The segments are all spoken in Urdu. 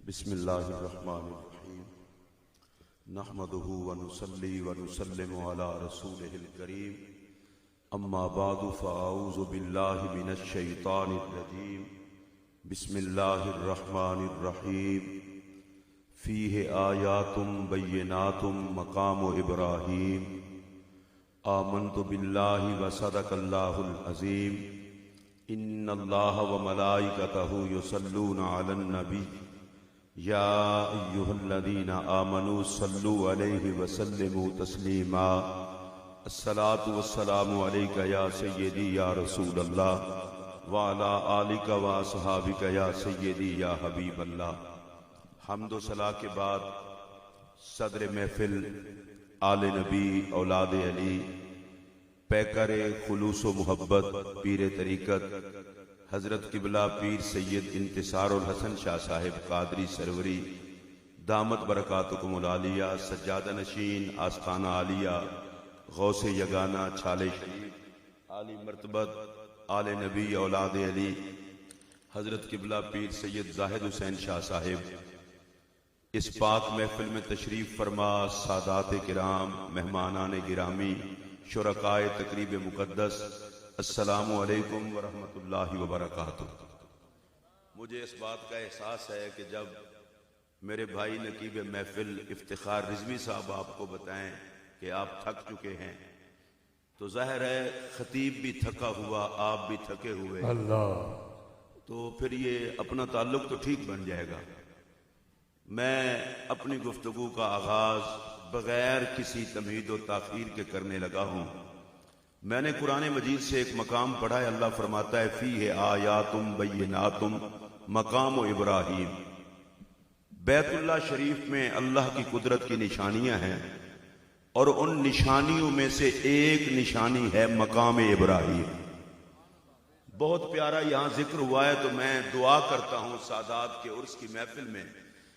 بسم اللہ الرحمن الرحیم نحمده ونصلی ونسلم علی رسولہ الکریم اما بعد فاعوذ باللہ من الشیطان الرجیم بسم اللہ الرحمن الرحیم فیہ آیات بینات مقام ابراہیم آمنت باللہ وصدق اللہ العظیم ان اللہ وملائکتہ یصلون علی النبی یا ایہا الذین آمنوا صلوا علیہ وسلموا تسلیما الصلاة والسلام علیک یا سیدی یا رسول اللہ وعلی آلک و اصحابک یا سیدی یا حبیب اللہ۔ حمد و ثنا کے بعد صدر محفل آل نبی اولاد علی پیکر خلوص و محبت پیر طریقت حضرت قبلہ پیر سید انتصار الحسن شاہ صاحب قادری سروری دامت برکاتکم العالیہ سجادہ نشین آستانہ عالیہ غوث یگانہ چھالے شریف عالی مرتبت آل نبی اولاد علی حضرت قبلہ پیر سید زاہد حسین شاہ صاحب اس پاک محفل میں تشریف فرما سادات کرام مہمانان گرامی شرکائے تقریب مقدس السلام علیکم ورحمۃ اللہ وبرکاتہ۔ مجھے اس بات کا احساس ہے کہ جب میرے بھائی نقیب محفل افتخار رضوی صاحب آپ کو بتائیں کہ آپ تھک چکے ہیں تو ظاہر ہے خطیب بھی تھکا ہوا آپ بھی تھکے ہوئے اللہ، تو پھر یہ اپنا تعلق تو ٹھیک بن جائے گا۔ میں اپنی گفتگو کا آغاز بغیر کسی تمہید و تاخیر کے کرنے لگا ہوں۔ میں نے قرآن مجید سے ایک مقام پڑھا ہے، اللہ فرماتا ہے فیہ آیات بینات مقام ابراہیم۔ بیت اللہ شریف میں اللہ کی قدرت کی نشانیاں ہیں اور ان نشانیوں میں سے ایک نشانی ہے مقام ابراہیم۔ بہت پیارا یہاں ذکر ہوا ہے تو میں دعا کرتا ہوں سادات کے عرس کی محفل میں،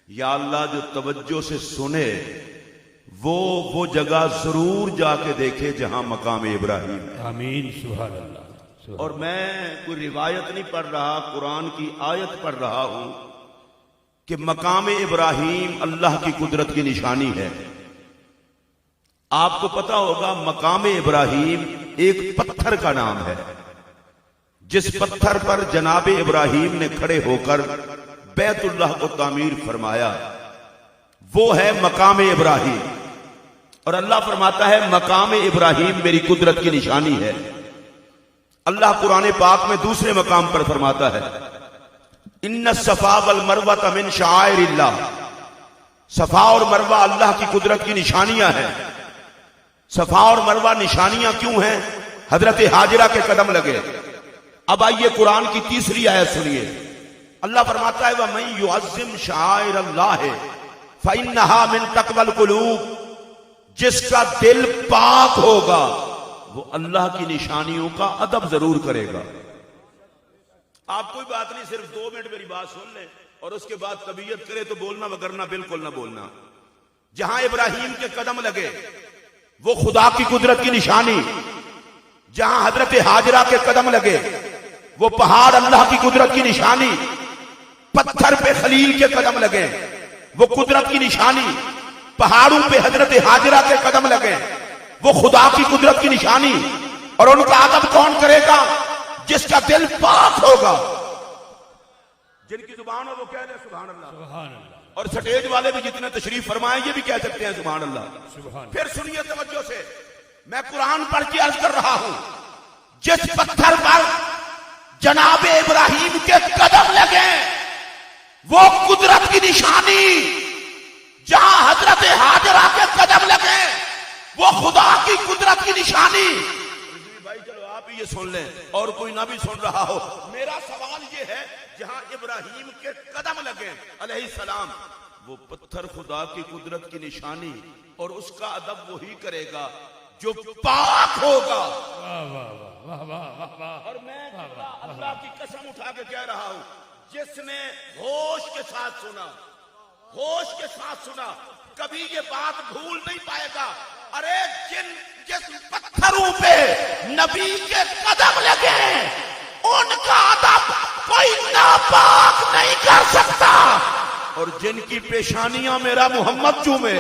یا اللہ جو توجہ سے سنے وہ جگہ ضرور جا کے دیکھے جہاں مقام ابراہیم ہے۔ آمین سبحان اللہ۔ اور میں کوئی روایت نہیں پڑھ رہا، قرآن کی آیت پڑھ رہا ہوں کہ مقام ابراہیم اللہ کی قدرت کی نشانی ہے۔ آپ کو پتا ہوگا مقام ابراہیم ایک پتھر کا نام ہے، جس پتھر پر جناب ابراہیم نے کھڑے ہو کر بیت اللہ کو تعمیر فرمایا، وہ ہے مقام ابراہیم۔ اور اللہ فرماتا ہے مقام ابراہیم میری قدرت کی نشانی ہے۔ اللہ قرآن پاک میں دوسرے مقام پر فرماتا ہے ان الصفا والمروہ من شعائر اللہ، صفا اور مروہ اللہ کی قدرت کی نشانیاں ہیں۔ صفا اور مروہ نشانیاں کیوں ہیں؟ حضرت حاجرہ کے قدم لگے۔ اب آئیے قرآن کی تیسری آیت سنیے، اللہ فرماتا ہے وَمَن يُعَظِّمْ شَعَائِرَ اللَّهِ فَإِنَّهَا مِن تَقْوَى الْقُلُوبِ، جس کا دل پاک ہوگا وہ اللہ کی نشانیوں کا ادب ضرور کرے گا۔ آپ کوئی بات نہیں، صرف 2 منٹ میری بات سن لیں اور اس کے بعد طبیعت کرے تو بولنا، وگرنہ بالکل نہ بولنا۔ جہاں ابراہیم کے قدم لگے وہ خدا کی قدرت کی نشانی، جہاں حضرت حاجرہ کے قدم لگے وہ پہاڑ اللہ کی قدرت کی نشانی، پتھر پہ خلیل کے قدم لگے وہ قدرت کی نشانی، پہاڑوں پہ حضرت حاجرہ کے قدم لگے وہ خدا کی قدرت کی نشانی۔ اور ان کا ادب کون کرے گا؟ جس کا دل پاک ہوگا۔ جن کی زبان ہو وہ کہہ دے سبحان اللہ، سبحان اللہ۔ اور سٹیج والے بھی جتنے تشریف فرمائیں یہ بھی کہہ سکتے ہیں سبحان اللہ۔ سبحان پھر سنیے توجہ سے، میں قرآن پڑھ کے عرض کر رہا ہوں جس پتھر پر جناب ابراہیم کے قدم لگے وہ قدرت کی نشانی، جہاں حضرت حاجرہ کے قدم لگے وہ خدا کی قدرت کی نشانی۔ بھائی چلو آپ یہ سن لیں اور کوئی نہ بھی سن رہا ہو، میرا سوال یہ ہے جہاں ابراہیم کے قدم لگے علیہ السلام وہ پتھر خدا کی قدرت کی نشانی، اور اس کا ادب وہی کرے گا جو پاک ہوگا۔ اور میں اللہ کی قسم اٹھا کے کہہ رہا ہوں جس نے ہوش کے ساتھ سنا، ہوش کے ساتھ سنا، کبھی یہ بات بھول نہیں پائے گا۔ ارے جس پتھروں پہ نبی کے قدم لگے ان کا ادب کوئی ناپاک نہیں کر سکتا۔ اور جن کی پیشانیاں میرا محمد چومے.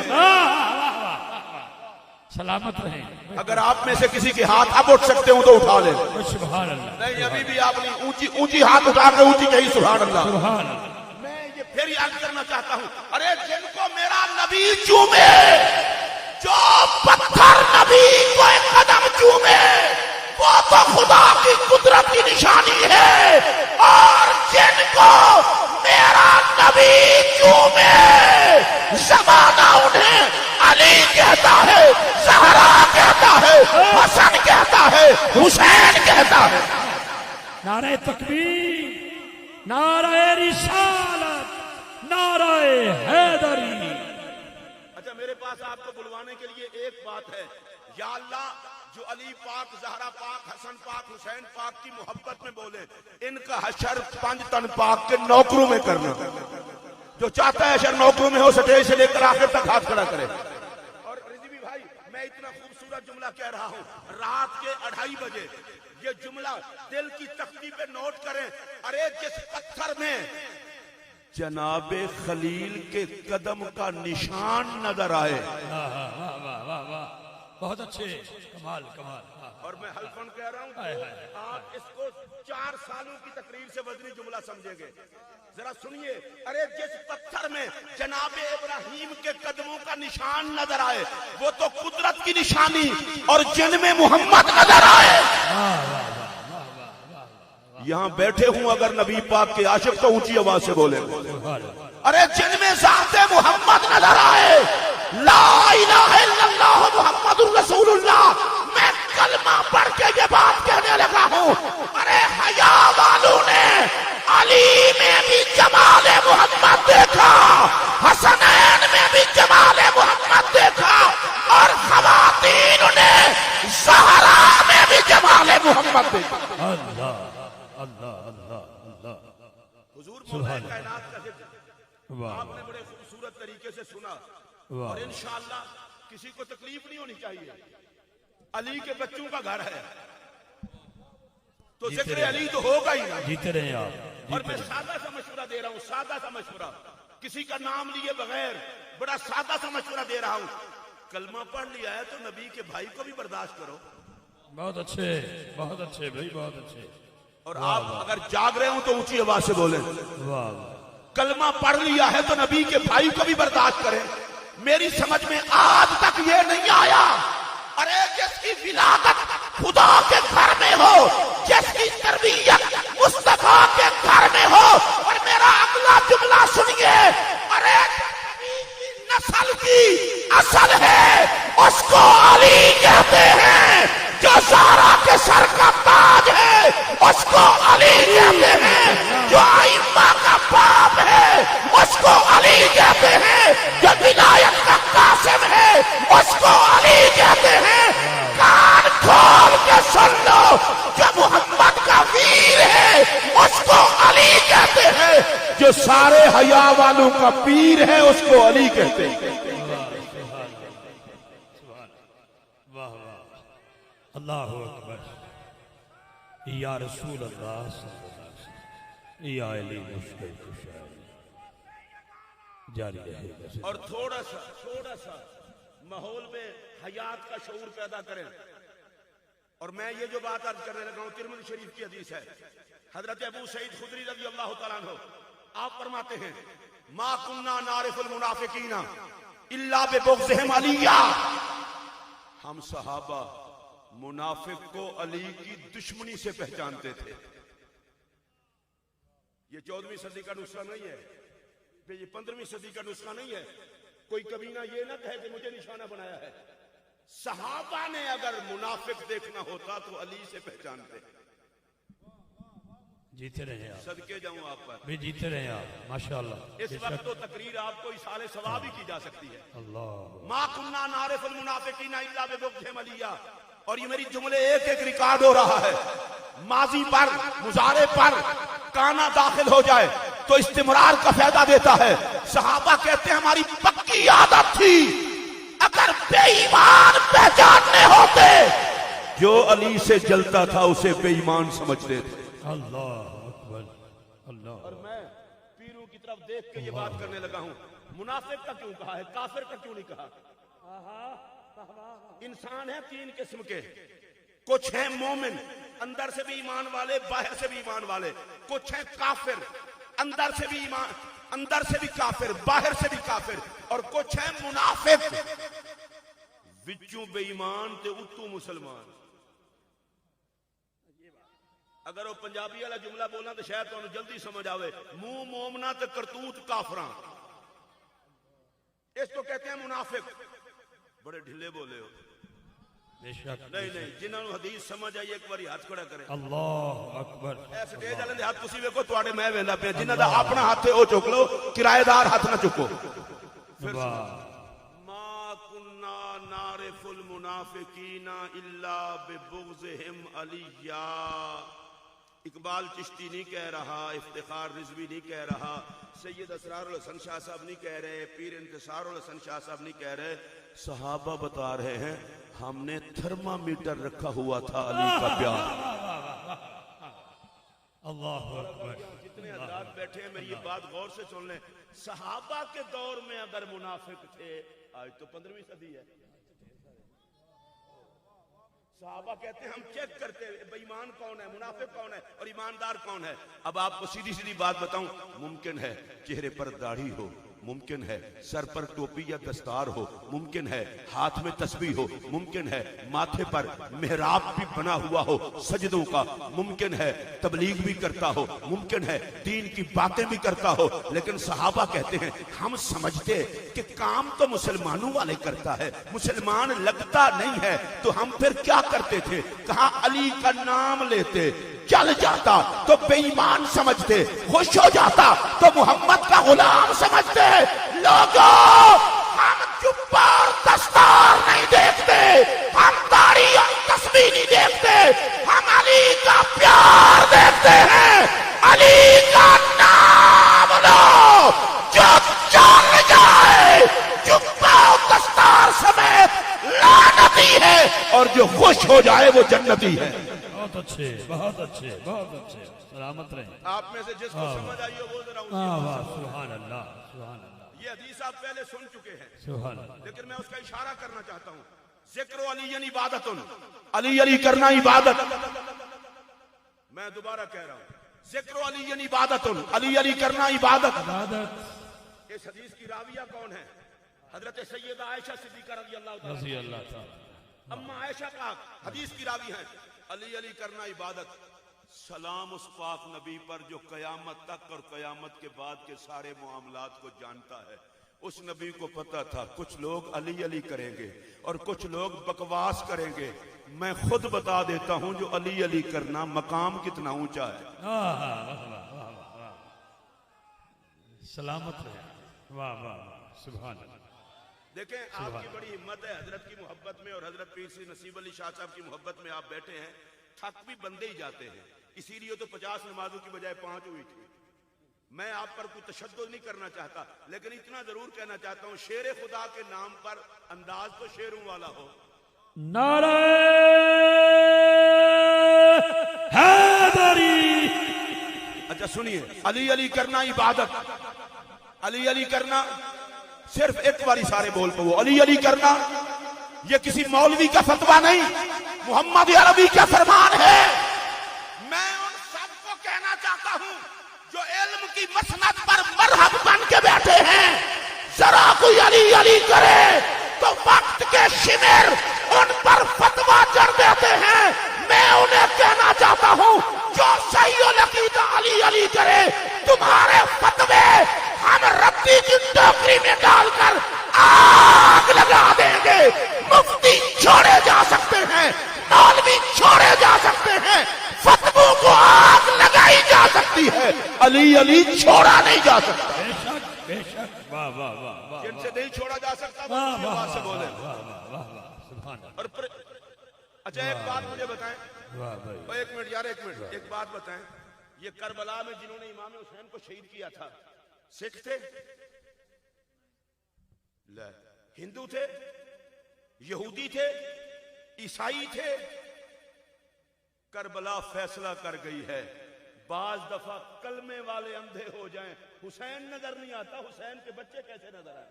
سلامت رہیں. اگر آپ میں سے کسی کے ہاتھ اب اٹھ سکتے ہوں تو اٹھا لیں. سبحان اللہ. نہیں ابھی بھی آپ نے اونچی ہاتھ اٹھا کے اونچی کہی سبحان اللہ. سبحان اللہ. میں یہ پھر یاد کرنا چاہتا ہوں, ارے جن کو میرا نبی چومے, جو پتھر نبی کو ایک قدم چومے وہ تو خدا کی قدرت کی نشانی ہے, اور جن کو میرا نبی چومے زمانہ انہیں علی کہتا ہے, زہرا کہتا ہے, حسن کہتا ہے, حسین کہتا ہے. نعرہ تکبیر, نعرہ رسالت, نعرہ حیدری. اچھا میرے پاس آپ کو بلوانے کے لیے ایک بات ہے. یا اللہ جو علی پاک, زہرا پاک, حسن پاک, حسین پاک کی محبت میں بولے, ان کا حشر 5 تن پاک کے نوکروں میں کرنا. جو چاہتا ہے حشر نوکروں میں ہو, سٹیج سے لے کر آخر تک ہاتھ کھڑا کرے. اور رضوی بھائی میں اتنا خوبصورت جملہ کہہ رہا ہوں, رات کے 2:30 بجے یہ جملہ دل کی تختی پہ نوٹ کریں. ارے جس پتھر میں جناب خلیل کے قدم کا نشان نظر آئے, بہت اچھے, کمال کمال. اور میں حلفاً کہہ رہا ہوں آپ اس کو 4 سالوں کی تقریر سے وزنی جملہ سمجھیں گے. ذرا سنیے, ارے جس پتھر میں جناب ابراہیم کے قدموں کا نشان نظر آئے وہ تو قدرت کی نشانی, اور جن میں محمد نظر آئے. یہاں بیٹھے ہوں اگر نبی پاک کے عاشق تو اونچی آواز سے بولے. ارے جن میں ذات محمد نظر آئے, لا الہ الا اللہ محمد الرسول اللہ, میں کلمہ پڑھ کے یہ بات کہنے لگا ہوں. ارے حیا والوں نے علی میں بھی جمال محمد دیکھا, حسنین میں بھی جمال محمد دیکھا, اور خواتین نے زہرا میں بھی جمال محمد دیکھا. اللہ اللہ اللہ اللہ. حضور مولا کائنات کا ذکر آپ نے بڑے خوبصورت طریقے سے سنا, اور انشاءاللہ کسی کو تکلیف نہیں ہونی چاہیے. علی کے بچوں کا گھر ہے تو ذکر علی تو ہوگا ہی نا. جیتے رہیں آپ. اور میں سادہ سا مشورہ دے رہا ہوں, سادہ سا مشورہ, کسی کا نام لیے بغیر بڑا سادہ سا مشورہ دے رہا ہوں. کلمہ پڑھ لیا ہے تو نبی کے بھائی کو بھی برداشت کرو. بہت اچھے, بہت اچھے بھائی, بہت اچھے. اور آپ اگر جاگ رہے ہوں تو اونچی آواز سے بولیں. واہ. کلمہ پڑھ لیا ہے تو نبی کے بھائی کو بھی برداشت کریں. میری سمجھ میں آج تک یہ نہیں آیا, ارے جس کی ولادت خدا کے گھر میں ہو, جس کی تربیت مصطفیٰ کے گھر میں ہو, اور میرا اگلا جملہ سنیے, ارے نبی کی نسل کی اصل ہے اس کو علی کہتے ہیں, جو زہرا کے سر کا تاج ہے اس کو علی کہتے ہیں, جو ائمہ کا باپ ہے اس کو علی کہتے ہیں, جو ولایت کا قاسم ہے اس کو علی کہتے ہیں. کان کھول کے سن لو, جو محمد کا ویر ہے اس کو علی کہتے ہیں, جو سارے حیا والوں کا پیر ہے اس کو علی کہتے ہیں. اللہ اکبر. یا رسول اللہ صلی اللہ علیہ وسلم, یا علی مشکل کشا جاری رہے گا. اور تھوڑا سا ماحول میں حیات کا شعور پیدا کریں. اور میں یہ جو بات عرض کرنے لگا ہوں, ترمذی شریف کی حدیث ہے, حضرت ابو سعید خدری رضی اللہ تعالیٰ عنہ آپ فرماتے ہیں, ما کننا نعرف المنافقین الا ببغضهم علیہ. ہم صحابہ منافق کو علی کی دشمنی سے پہچانتے تھے. یہ 14ویں صدی کا نسخہ نہیں ہے, یہ 15ویں صدی کا نسخہ نہیں ہے. کوئی کبینہ یہ نہ کہے کہ مجھے نشانہ بنایا ہے. صحابہ نے اگر منافق دیکھنا ہوتا تو علی سے پہچانتے. جیتے رہے آپ, صدقے جاؤں آپ پر, بھی جیتے رہے آپ, ماشاءاللہ. اس وقت تو تقریر آپ کو اصال ثواب ہی کی جا سکتی ہے. اللہ. ما کننا نعرف المنافقین الا ببغضهم علیہ. اور یہ میری جملے ایک ایک ریکارڈ ہو رہا ہے. ماضی پر, مضارع پر کانا داخل ہو جائے تو استمرار کا فائدہ دیتا ہے. صحابہ کہتے ہیں ہماری پکی عادت تھی, اگر بے ایمان پہچاننے ہوتے جو علی سے جلتا تھا اسے بے ایمان سمجھتے تھے. اللہ اکبر. اللہ. اور میں پیروں کی طرف دیکھ کے یہ بات کرنے لگا ہوں. منافق کا کیوں کہا ہے, کافر کا کیوں نہیں کہا؟ انسان ہے تین قسم کے, کچھ ہیں مومن اندر سے بھی ایمان والے باہر سے بھی ایمان والے, کچھ ہیں کافر اندر سے بھی ایمان اندر سے بھی کافر باہر سے بھی کافر, اور کچھ ہیں منافق وچوں بے ایمان تے اتوں مسلمان. اگر وہ پنجابی والا جملہ بولنا تو شاید تمہیں جلدی سمجھ آوے, منہ مومنا تے کرتوت کافراں, اس کو کہتے ہیں منافق. بڑے ڈھلے بولے ہو. نہیں جنہوں نے حدیث سمجھ آئی ایک باری ہاتھ کھڑا کریں. اللہ اکبر. ایسے سٹیج والے دے ہاتھ تسی ویکھو تواڈے میں ویندا پیا, جنہاں دا اپنا ہاتھ ہے او چک لو, کرایہ دار ہاتھ نہ چکو. پھر ما كنا نعرف المنافقین الا ببغضهم علیا. اقبال چشتی نہیں کہہ رہا, افتخار رضوی نہیں کہہ رہا, سید اسرار الحسن شاہ صاحب نہیں کہہ رہے, پیر انتصار الحسن شاہ صاحب نہیں کہہ رہے, صحابہ بتا رہے ہیں ہم نے تھرمامیٹر رکھا ہوا تھا علی کا پیار. اللہ اکبر. جتنے حضرات بیٹھے ہیں میری یہ بات غور سے سن لیں, صحابہ کے دور میں اگر منافق تھے, آج تو 15ویں صدی ہے, صحابہ کہتے ہیں ہم چیک کرتے بے ایمان کون ہے, منافق کون ہے اور ایماندار کون ہے. اب آپ کو سیدھی سیدھی بات بتاؤں, ممکن ہے چہرے پر داڑھی ہو, ممکن ہے سر پر ٹوپی یا دستار ہو, ممکن ہے ہاتھ میں تسبیح ہو, ممکن ہے ماتھے پر محراب بھی بنا ہوا ہو سجدوں کا, ممکن ہے تبلیغ بھی کرتا ہو, ممکن ہے دین کی باتیں بھی کرتا ہو, لیکن صحابہ کہتے ہیں ہم سمجھتے کہ کام تو مسلمانوں والے کرتا ہے, مسلمان لگتا نہیں ہے, تو ہم پھر کیا کرتے تھے, کہاں علی کا نام لیتے, چل جاتا تو بے ایمان سمجھتے, خوش ہو جاتا تو محمد کا غلام سمجھتے. لوگوں ہم جبہ اور دستار نہیں دیکھتے, ہم داڑھی اور تسبیح نہیں دیکھتے, ہم علی کا پیار دیکھتے ہیں. علی کا نام لو, جو چل جائے جبہ اور دستار سمیت لعنتی ہے, اور جو خوش ہو جائے وہ جنتی ہے. بہت اچھے بہت اچھے بہت اچھے, سلامت رہیں. آپ میں سے جس کو سمجھ آئی ہو وہ ذرا سبحان اللہ سبحان اللہ. یہ حدیث آپ پہلے سن چکے ہیں, سبحان اللہ. لیکن میں اس کا اشارہ کرنا چاہتا ہوں. ذکر علی عبادت, علی علی کرنا عبادت. میں دوبارہ کہہ رہا ہوں, ذکر علی عبادت, علی علی کرنا عبادت. اس حدیث کی راویہ کون ہے؟ حضرت سیدہ عائشہ صدیقہ رضی اللہ تعالی. اما عائشہ پاک حدیث کی راوی ہیں. علی علی کرنا عبادت. سلام اس پاک نبی پر جو قیامت تک اور قیامت کے بعد کے سارے معاملات کو جانتا ہے. اس نبی کو پتا تھا کچھ لوگ علی علی کریں گے اور کچھ لوگ بکواس کریں گے. میں خود بتا دیتا ہوں جو علی علی کرنا مقام کتنا اونچا ہے. سلامت رہے. واہ واہ سبحان اللہ. دیکھیں آپ کی بڑی ہمت ہے حضرت کی محبت میں, اور حضرت پیر سی نصیب علی شاہ صاحب کی محبت میں آپ بیٹھے ہیں. تھک بھی بندے ہی جاتے ہیں, اسی لیے تو 50 نمازوں کی بجائے 5 ہوئی تھی. میں آپ پر کوئی تشدد نہیں کرنا چاہتا, لیکن اتنا ضرور کہنا چاہتا ہوں شیر خدا کے نام پر انداز تو شیروں والا ہو. نعرہ حیدری. اچھا سنیے, علی علی کرنا عبادت, علی علی کرنا صرف ایک باری سارے بول پو, علی علی کرنا یہ کسی مولوی کا فتویٰ نہیں, محمد عربی کا فرمان ہے. میں ان سب کو کہنا چاہتا ہوں جو علم کی مسند پر مرہب بن کے بیٹھے ہیں, ذرا کوئی علی علی کرے تو وقت کے شمر ان پر فتویٰ چڑھ دیتے ہیں. میں انہیں کہنا چاہتا ہوں جو صحیح العقیدہ علی علی کرے, تمہارے فتوے ہم رتی کی ٹوکری میں ڈال کر آگ لگا دیں گے. مفتی چھوڑے جا سکتے ہیں, مولوی چھوڑے جا سکتے ہیں, فتووں کو آگ لگائی جا سکتی ہے, علی علی چھوڑا نہیں جا سکتا. بے شک بے شک. واہ واہ واہ. جن سے نہیں چھوڑا جا سکتا وہ اسی بات سے بولے. سبحان اللہ. اور اچھا ایک بات مجھے بتائیں, واہ بھائی. ایک منٹ یار, ایک منٹ, ایک بات بتائیں. یہ کربلا میں جنہوں نے امام حسین کو شہید کیا تھا سکھ تھے, ہندو تھے, یہودی تھے, عیسائی تھے؟ کربلا فیصلہ کر گئی ہے بعض دفعہ کلمے والے اندھے ہو جائیں، حسین نظر نہیں آتا، حسین کے بچے کیسے نظر آئے؟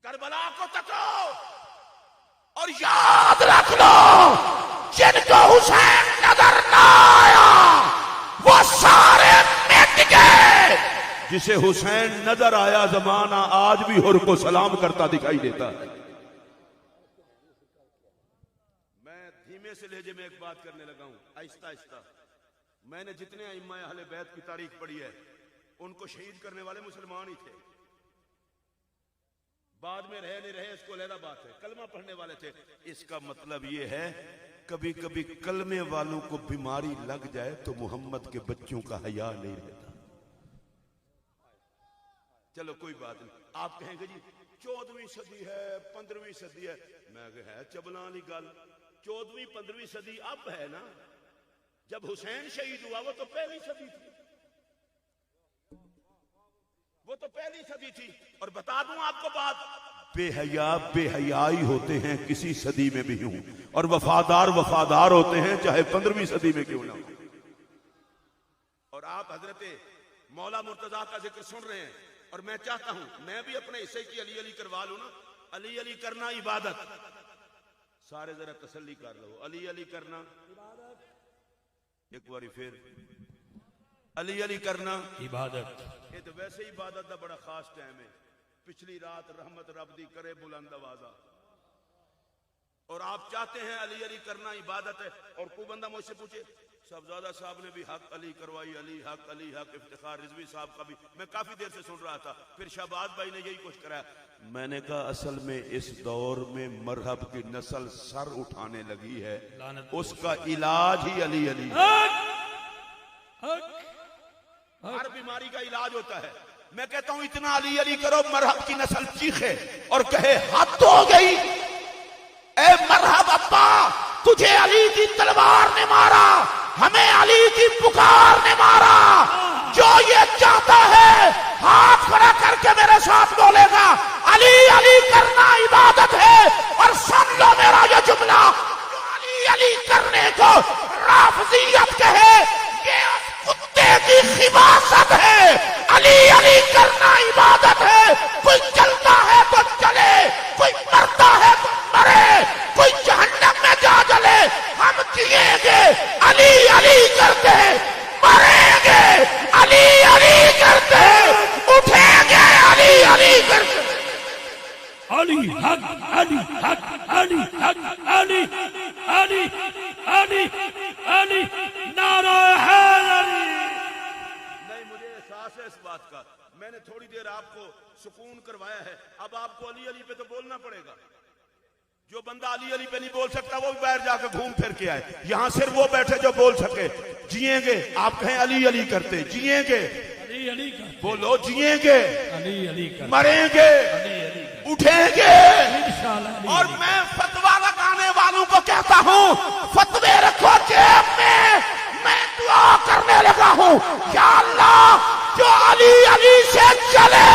کربلا کو تکو اور یاد رکھ لو، جن کو حسین نظر نہ آیا وہ سارے مٹ گئے، جسے حسین نظر آیا زمانہ آج بھی ہر کو سلام کرتا دکھائی دیتا ہے۔ میں دھیمے سے لہجے میں ایک بات کرنے لگا ہوں، آہستہ آہستہ۔ میں نے جتنے ائمہ اہل بیت کی تاریخ پڑھی ہے ان کو شہید کرنے والے مسلمان ہی تھے، بعد میں رہے نہیں رہے اس کو علیحدہ بات ہے، کلمہ پڑھنے والے تھے۔ اس کا مطلب یہ ہے کبھی کبھی کلمے والوں کو بیماری لگ جائے تو محمد کے بچوں کا حیا نہیں رہتا۔ چلو کوئی بات نہیں، آپ کہیں گے جی 14ویں صدی ہے 15ویں صدی ہے، میں کہ ہے چبلاں والی گل، 14ویں 15ویں صدی اب ہے نا، جب حسین شہید ہوا وہ تو پہلی صدی تھی، وہ تو پہلی صدی تھی۔ اور بتا دوں آپ کو بات، بے حیا بے حیائی ہوتے ہیں کسی صدی میں بھی ہوں، اور وفادار وفادار ہوتے ہیں چاہے 15ویں صدی میں کیوں نہ ہو۔ اور آپ حضرت مولا مرتضیٰ کا ذکر سن رہے ہیں، اور میں چاہتا ہوں میں بھی اپنے حصے کی علی علی کروا لوں نا۔ علی علی کرنا عبادت، سارے ذرا تسلی کر لو، علی علی کرنا ایک باری پھر، علی علی کرنا عبادت۔ یہ تو ویسے ہی عبادت دا بڑا خاص ٹائم ہے۔ پچھلی رات رحمت رب دی کرے بلند آوازہ، اور آپ چاہتے ہیں علی علی کرنا عبادت ہے، اور کوئی بندہ مجھ سے پوچھے صاحبزادہ صاحب نے بھی حق علی کروائی، علی حق، افتخار رضوی صاحب کا بھی، میں کافی دیر سے سن رہا تھا، پھر شہباز بھائی نے یہی کچھ کرایا۔ میں نے کہا اصل میں اس دور میں مرہب کی نسل سر اٹھانے لگی ہے، اس کا علاج ہی علی علی، ہر بیماری کا علاج ہوتا ہے۔ میں کہتا ہوں اتنا علی علی کرو مرہب کی نسل چیخے اور کہے حد ہو گئی، اے مرہب ابا تجھے علی کی تلوار نے مارا، ہمیں علی کی پکار نے مارا۔ جو یہ چاہتا ہے ہاتھ کھڑا کر کے میرے ساتھ بولے گا علی علی کرنا عبادت ہے۔ اور سن لو میرا یہ جملہ، جو علی علی کرنے کو رافضیت کہے یہ اس کتے کی خباثت ہے۔ علی علی کرنا عبادت ہے، کوئی چلتا ہے تو چلے، کوئی مرتا ہے تو مرے، کوئی جہنم میں جا جلے، ہم جیئیں گے علی علی کرتے مریں گے علی علی کرتے اٹھیں گے علی علی کرتے۔ علی حق علی حق علی حق علی علی علی علی نعرہ حیدری۔ نہیں مجھے احساس ہے اس بات کا، میں نے تھوڑی دیر آپ کو سکون کروایا ہے، اب آپ کو علی علی پہ تو بولنا پڑے گا۔ جو بندہ علی علی پہ نہیں بول سکتا وہ بھی باہر جا کے گھوم پھر کے آئے، یہاں صرف وہ بیٹھے جو بول سکے۔ جیئیں گے، آپ کہیں علی علی کرتے، جیئیں گے علی علی کرتے، بولو جیئیں گے علی علی کرتے، مریں گے علی علی کرتے، اٹھیں گے۔ انشاءاللہ۔ اور میں فتویٰ لگانے والوں کو کہتا ہوں فتوے رکھو جیب میں، میں دعا کرنے لگا ہوں یا اللہ جو علی علی سے چلے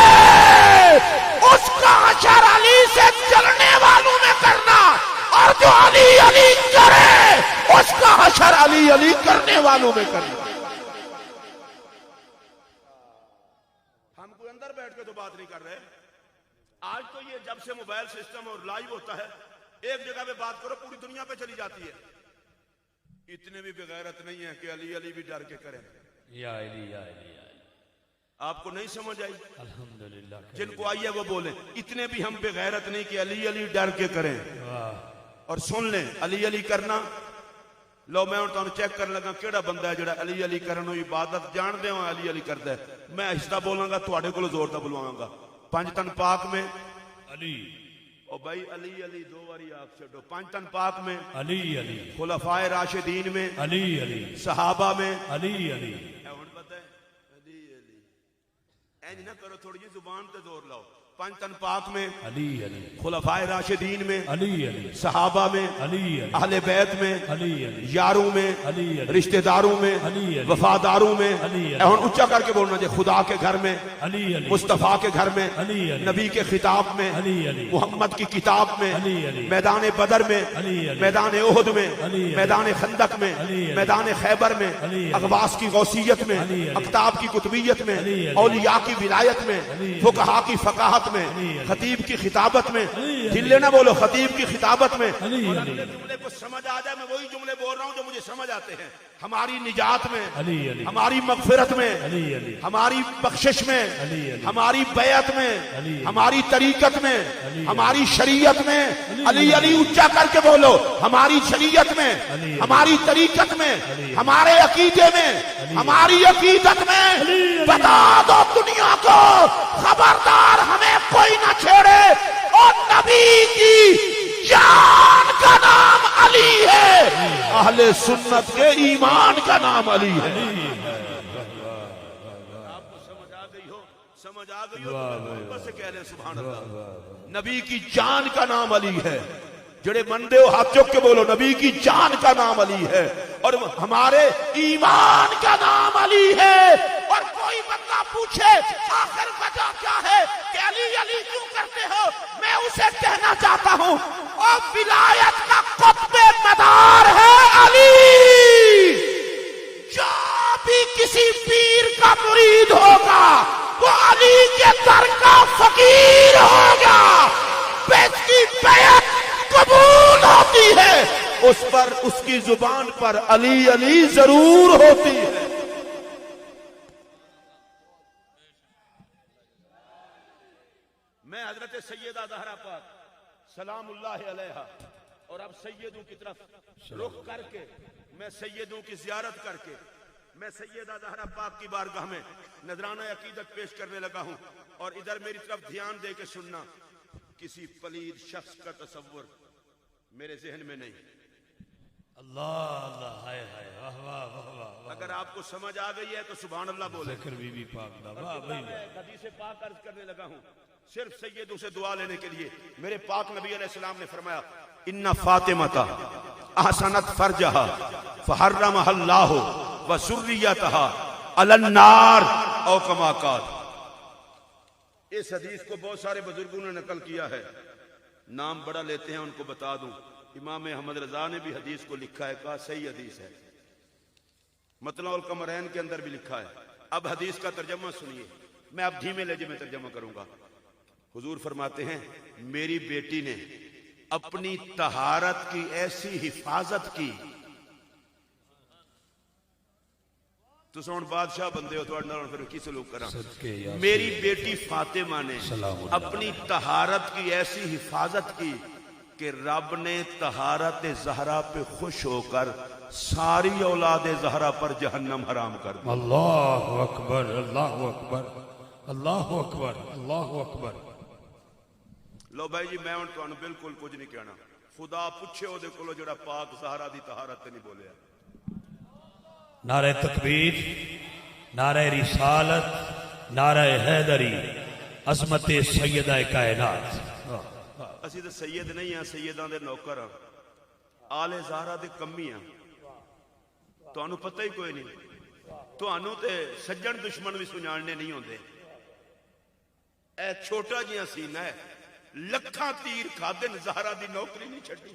اس کا اثر علی سے چلنے والوں میں کرنا، اور جو علی علی کرے اس کا اثر علی علی کرنے والوں میں کرنا۔ ہم کوئی اندر بیٹھ کے تو بات نہیں کر رہے، آج تو یہ جب سے موبائل سسٹم اور لائیو ہوتا ہے ایک جگہ پہ بات کرو پوری دنیا پہ چلی جاتی ہے۔ اتنے بھی بغیرت نہیں ہے کہ علی علی بھی ڈر کے کریں۔ یا علی یا علی یا علی، آپ کو نہیں سمجھ آئی؟ الحمدللہ۔ جن کو آئی ہے وہ بولیں، اتنے بھی ہم بغیرت نہیں کہ علی علی ڈر کے کریں۔ اور سن لیں علی علی کرنا، لو میں انہوں چیک کرنے لگا کیڑا بندہ ہے جڑا علی علی کرنو عبادت جان دے ہوں علی علی کرتا ہے۔ میں آہستہ بولاں گا تواڈے کولوں زور دا بلواں گا۔ پنج تن پاک میں علی، او بھائی علی علی دو باری آپ چھڈو، پنج تن پاک میں علی علی، خلفائے راشدین میں علی علی، صحابہ میں علی علی۔ ہن پتہ ہے علی علی این نہ کرو، تھوڑی جی زبان تے زور لاؤ۔ پانچ تن پاک میں، علی علی خلفائے راشدین میں، علی علی صحابہ میں، علی علی اہل بیت میں، علی علی یاروں میں، علی علی رشتہ داروں میں، علی علی وفاداروں میں، علی علی اہن اونچا کر کے بولنا چاہیے، خدا کے گھر میں، علی علی مصطفیٰ کے گھر میں، علی علی نبی کے خطاب میں، علی علی محمد کی کتاب میں، علی علی میدان بدر میں، علی علی میدان احد میں، علی علی میدان خندق میں، علی علی میدان خیبر میں، علی علی اغواص کی غوثیت میں، علی علی اقطاب کی قطبیت میں، علی علی اولیاء کی ولایت میں، علی علی فقہا کی فقاہت میں، علی علی خطیب کی خطابت میں، علی علی دل نہ بولو، خطیب کی خطابت میں، علی اور علی اگلے جملے کو سمجھ آ جائے، میں وہی جملے بول رہا ہوں جو مجھے سمجھ آتے ہیں، ہماری نجات میں، علی علی ہماری مغفرت میں، علی علی ہماری بخشش میں، علی علی ہماری بیعت میں، علی ہماری طریقت میں، علی ہماری شریعت میں، علی علی علی اونچا کر کے بولو، ہماری شریعت میں، علی ہماری طریقت میں، علی ہمارے عقیدے میں، ہماری عقیدت میں، علی بتا دو دنیا کو، خبردار ہمیں کوئی نہ چھیڑے، اور نبی کی جان کا نام علی ہے، اہل سنت کے ایمان کا نام علی ہے۔ آپ کو سمجھ آ گئی ہو، سمجھ آ گئی ہو تو محبت سے کہہ لیں سبحان اللہ۔ نبی کی جان کا نام علی ہے، جڑے مندے ہو ہاتھ چک کے بولو، نبی کی جان کا نام علی ہے، اور ہمارے ایمان کا نام علی ہے۔ اور کوئی بندہ پوچھے آخر وجہ کیا ہے کہ علی علی کیوں کرتے ہو، میں اسے کہنا چاہتا ہوں، اور ولایت کا قطب مدار ہے علی۔ جو بھی کسی پیر کا مرید ہوگا وہ علی کے در کا فقیر ہوگا، بیت کی بیعت قبول ہوتی ہے، اس پر اس کی زبان پر علی علی ضرور ہوتی ہے۔ میں حضرت سیدہ زہرا پاک سلام اللہ علیہا، اور اب سیدوں کی طرف رخ کر کے، میں سیدوں کی زیارت کر کے، میں سیدہ زہرا پاک کی بارگاہ میں نذرانہ عقیدت پیش کرنے لگا ہوں، اور ادھر میری طرف دھیان دے کے سننا، کسی پلید شخص کا تصور میرے ذہن میں نہیں۔ اللہ اللہ ہائے ہائے واہ واہ واہ واہ۔ اگر آپ کو سمجھ آ گئی ہے تو سبحان اللہ بولے۔ ذکر بی بی پاک دا واہ بھائی میں حدیث پاک عرض کرنے لگا ہوں صرف سیدوں سے دعا لینے کے لیے۔ میرے پاک نبی علیہ السلام نے فرمایا ان فاطمہ احسنت فرجہا فحرمہا اللہ وذریتہا علی النار او کما قال۔ اس حدیث کو بہت سارے بزرگوں نے نقل کیا ہے، نام بڑا لیتے ہیں، ان کو بتا دوں، امام احمد رضا نے بھی حدیث کو لکھا ہے، کہا صحیح حدیث ہے، مطلع القمرین کے اندر بھی لکھا ہے۔ اب حدیث کا ترجمہ سنیے، میں اب دھیمے لہجے میں ترجمہ کروں گا۔ حضور فرماتے ہیں میری بیٹی نے اپنی طہارت کی ایسی حفاظت کی، تو سون بادشاہ بندے ہو تھوڑا نال پھر کی سلوک کرا۔ میری بیٹی فاطمہ نے اپنی طہارت کی ایسی حفاظت کی کہ رب نے طہارت زہرا پہ خوش ہو کر ساری اولاد زہرا پر جہنم حرام کر دی۔ اللہ اکبر اللہ اکبر اللہ اکبر اللہ اکبر۔ لو بھائی جی میں تو بالکل کچھ نہیں کہنا، خدا پوچھے وہ کولو جڑا پاک زہرا دی طہارت نہیں بولیا۔ نعرہ تکبیر، نعرہ رسالت، نعرہ حیدری، عظمت سیدہ کائنات۔ اسی تو سید نہیں ہیں، سیداں دے نوکر ہاں، آل زہرا دے کمی ہاں، تانوں پتہ ہی کوئی نہیں، تانوں تے سجن دشمن بھی سنجھانے نہیں ہوندے۔ اے چھوٹا جیاں سینہ ہے، لکھاں تیر کھادن زہرا دی نوکری نہیں چھڑی۔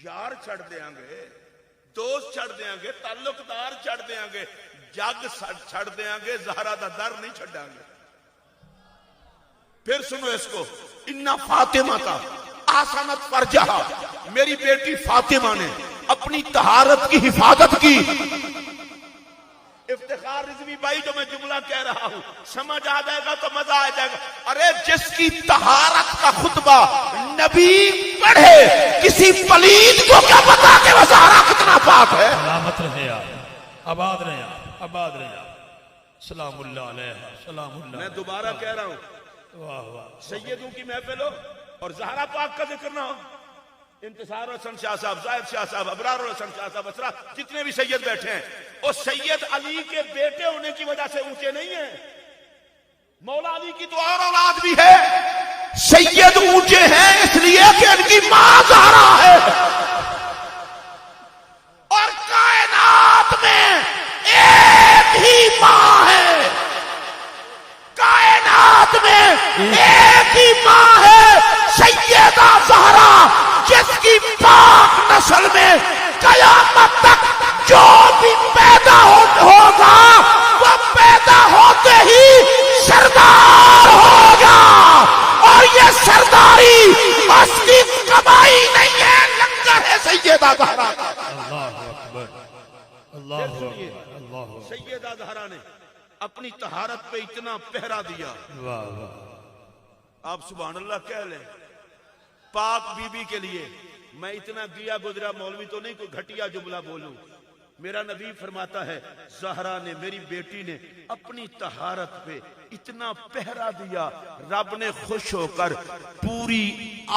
یار چھڑ دیاں گے، دوست چھڑ دیاں گے، تعلقدار چھڑ دیاں گے، جگ چھڑ دیاں گے، زہرا دا در نہیں چھڑاں گے۔ پھر سنو اس کو، ان فاطمہ تا احسنت فرجہا، میری بیٹی فاطمہ نے اپنی طہارت کی حفاظت کی۔ افتخار رضوی بھائی جو میں جملہ کہہ رہا ہوں سمجھ آ جائے گا تو مزہ آ جائے گا۔ ارے جس کی طہارت کا خطبہ نبی پڑھے، کسی پلید کو کیا پتا کہ وہ زہرا کتنا پاک ہے۔ سلامت رہے آپ، آباد رہے آپ، آباد رہے آپ، سلام اللہ علیہ، سلام اللہ۔ میں دوبارہ کہہ رہا ہوں، واہ واہ، سیدوں کی محفل ہو اور زہرا پاک کا ذکر نہ ہو، انتصار حسن شاہ صاحب، زاہد شاہ صاحب، ابرار حسن شاہ صاحب، اسرا جتنے بھی سید بیٹھے ہیں، وہ سید علی کے بیٹے ہونے کی وجہ سے اونچے نہیں ہیں، مولا علی کی تو اور اولاد بھی ہے. سید اونچے ہیں اس لیے کہ ان کی ماں زہرا ہے. اور کائنات میں ایک ہی ماں ہے. کائنات میں ایک ہی ماں ہے سیدہ زہرا، جس کی پاک نسل میں قیامت تک جو بھی پیدا ہوگا وہ پیدا ہوتے ہی سردار ہوگا. اور یہ سرداری اس کی کمائی نہیں ہے، لنگر ہے سیدہ زہرا کا. اللہ اکبر، اللہ اکبر، اللہ اکبر. سیدہ زہرا نے اپنی طہارت پہ اتنا پہرا دیا. واہ واہ. آپ سبحان اللہ کہہ لیں. پاک بی بی کے لیے میں اتنا گیا گزرا مولوی تو نہیں کوئی گھٹیا جملہ بولوں. میرا نبی فرماتا ہے زہرا نے، میری بیٹی نے اپنی طہارت پہ اتنا پہرا دیا، رب نے خوش ہو کر پوری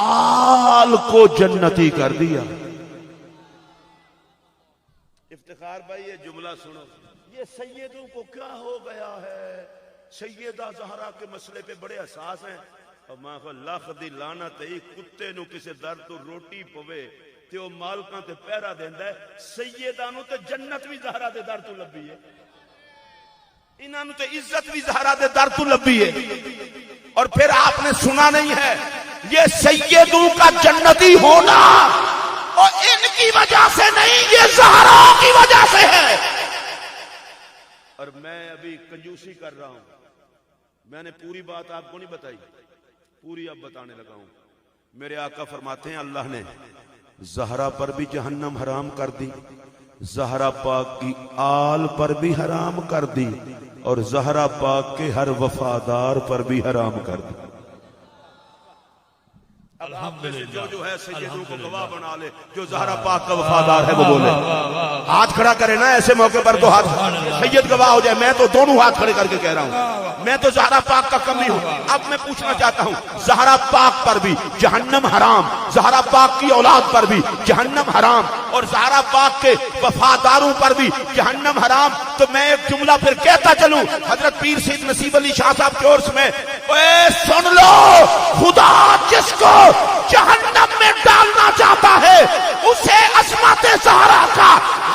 آل کو جنتی کر دیا. افتخار بھائی یہ جملہ سنو. یہ سیدوں کو کیا ہو گیا ہے؟ سیدہ زہرا کے مسئلے پہ بڑے حساس ہیں. اور ماں کو لکھ دی لعنت ہے، کتے نو کسے در تو روٹی پوے تے او مالکاں تے پہرا دیندا ہے. سیداں نو تے جنت بھی زہرا دے در تو لبھی ہے، انہاں نو تے عزت بھی زہرا دے در تو لبھی ہے. اور پھر آپ نے سنا نہیں ہے یہ سیدوں کا جنتی ہونا اور ان کی وجہ سے نہیں، یہ زہرا کی وجہ سے ہے. اور میں ابھی کنجوسی کر رہا ہوں، میں نے پوری بات آپ کو نہیں بتائی، پوری اب بتانے لگا ہوں. میرے آقا فرماتے ہیں اللہ نے زہرا پر بھی جہنم حرام کر دی، زہرا پاک کی آل پر بھی حرام کر دی، اور زہرا پاک کے ہر وفادار پر بھی حرام کر دی. اب آپ میں سے جو ہے سیدوں کو گواہ بنا لے، جو زہرا پاک کا وفادار ہے وہ بولے. ہاتھ کھڑا کرے نا ایسے موقع پر تو ہاتھ سید گواہ ہو جائے. میں تو دونوں ہاتھ کھڑے کر کے کہہ رہا ہوں، میں تو زہرا پاک کا کمی ہوں. اب میں پوچھنا چاہتا ہوں زہرا پاک پر بھی جہنم حرام، زہرا پاک کی اولاد پر بھی جہنم حرام، اور زہرا پاک کے وفاداروں پر بھی جہنم حرام. تو میں ایک جملہ پھر کہتا چلوں. حضرت پیر سید نصیب علی شاہ صاحب کے عرس میں اے سن لو، خدا جس کو جہنم میں ڈالنا چاہتا ہے اسے عصمت زہرا کا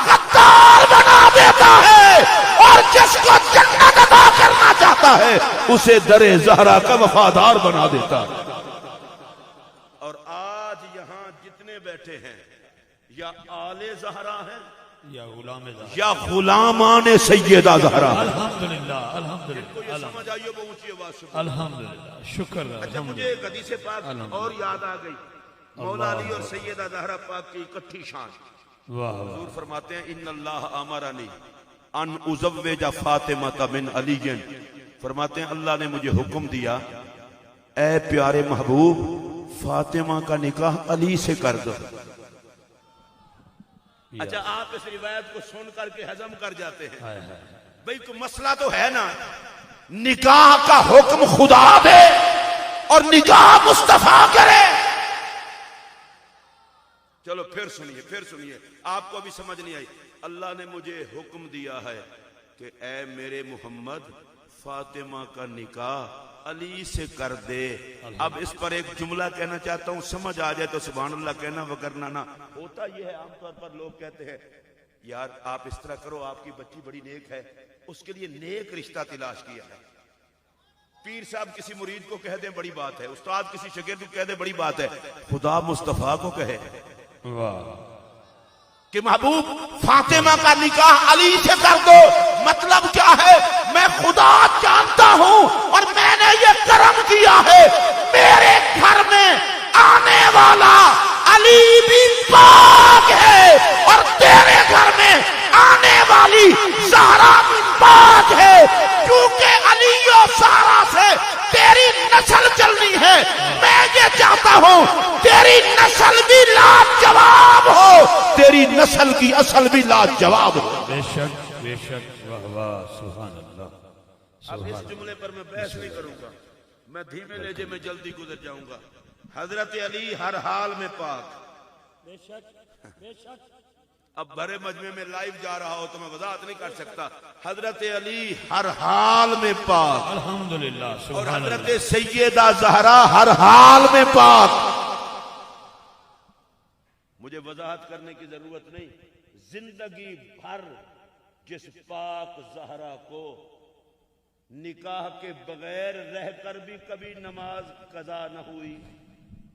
غدار بنا دیتا ہے، اور جس کو جنت عطا کرنا چاہتا ہے اسے در زہرا کا وفادار بنا دیتا ہے. اور آج یہاں جتنے بیٹھے ہیں یا آل زہرا ہیں یا غلام زہرا، یا غلامان سیدہ زہرا. الحمدللہ الحمدللہ سمجھ آئیے وہ اونچی آواز سے. الحمدللہ، شکر. اچھا مجھے ایک حدیث پاک اور یاد آ گئی، مولا علی اور سیدہ زہرا پاک کی اکٹھی شان. واہ واہ. حضور فرماتے ہیں ان اللہ امرنی ان ازوج فاطمہ من علی. فرماتے ہیں اللہ نے مجھے حکم دیا اے پیارے محبوب فاطمہ کا نکاح علی سے کر دو. اچھا آپ اس روایت کو سن کر کے ہضم کر جاتے ہیں. بھئی کوئی مسئلہ تو ہے نا، نکاح کا حکم خدا دے اور نکاح مصطفیٰ کرے. چلو پھر سنیے آپ کو ابھی سمجھ نہیں آئی. اللہ نے مجھے حکم دیا ہے کہ اے میرے محمد فاطمہ کا نکاح علی سے کر دے. اب اس پر ایک جملہ کہنا چاہتا ہوں، سمجھ آ جائے تو سبحان اللہ کہنا، وگرنہ نہ. ہوتا یہ ہے عام طور پر لوگ کہتے ہیں یار آپ اس طرح کرو، آپ کی بچی بڑی نیک ہے، اس کے لیے نیک رشتہ تلاش کیا ہے. پیر صاحب کسی مرید کو کہہ دیں بڑی بات ہے، استاد کسی شاگرد کو کہہ دیں بڑی بات ہے، خدا مصطفیٰ کو کہے کہ محبوب فاطمہ کا نکاح علی سے کر دو. مطلب کیا ہے؟ میں خدا جانتا ہوں اور میں نے یہ کرم کیا ہے، میرے گھر میں آنے والا علی بھی پاک ہے اور تیرے گھر میں آنے والی زہرا بھی پاک ہے. کیونکہ علی و زہرا سے تیری نسل چلنی ہے، میں یہ چاہتا ہوں تیری نسل بھی لاجواب ہو، تیری نسل کی اصل بھی لاجواب ہو. بے شک بے شک. واہ واہ، سبحان اللہ. اب اس جملے پر میں بحث نہیں کروں گا، میں دھیمے لہجے میں جلدی گزر جاؤں گا. حضرت علی ہر حال میں پاک، بے شک بے شک. اب بڑے مجمع میں لائیو جا رہا ہو تو میں وضاحت نہیں کر سکتا. حضرت علی ہر حال میں پاک, الحمدللہ, اور سبحان حضرت اللہ. سیدہ زہرا ہر حال میں پاک. مجھے وضاحت کرنے کی ضرورت نہیں. زندگی بھر جس پاک زہرا کو نکاح کے بغیر رہ کر بھی کبھی نماز قضا نہ ہوئی,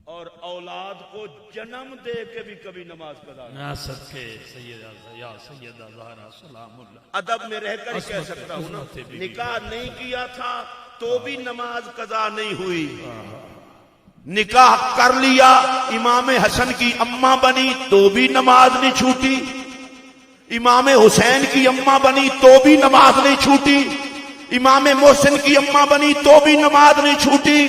اور اولاد کو جنم دے کے بھی کبھی نماز قضا نہ ہوئی. نا صدقے سیدہ یا سیدہ زہرا سلام اللہ. ادب میں رہ کر ہی کہہ سکتا ہوں نا, نکاح نہیں کیا تھا تو بھی نماز قضا نہیں ہوئی. نکاح کر لیا, امام حسن کی اماں بنی تو بھی نماز نہیں چھوٹی, امام حسین کی اماں بنی تو بھی نماز نہیں چھوٹی, امام محسن کی اماں بنی تو بھی نماز نہیں چھوٹی.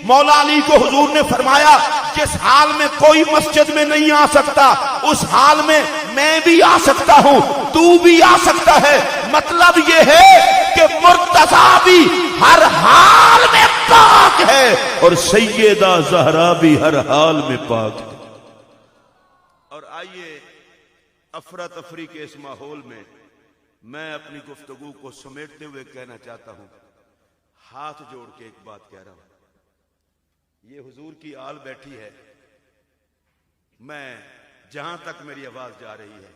مولا علی کو حضور نے فرمایا جس حال میں کوئی مسجد میں نہیں آ سکتا اس حال میں میں بھی آ سکتا ہوں, تو بھی آ سکتا ہے. مطلب یہ ہے کہ مرتضیٰ بھی ہر حال میں پاک ہے اور سیدہ زہرا بھی ہر حال میں پاک ہے. اور آئیے افراتفری کے اس ماحول میں میں اپنی گفتگو کو سمیٹتے ہوئے کہنا چاہتا ہوں, ہاتھ جوڑ کے ایک بات کہہ رہا ہوں. یہ حضور کی آل بیٹھی ہے, میں جہاں تک میری آواز جا رہی ہے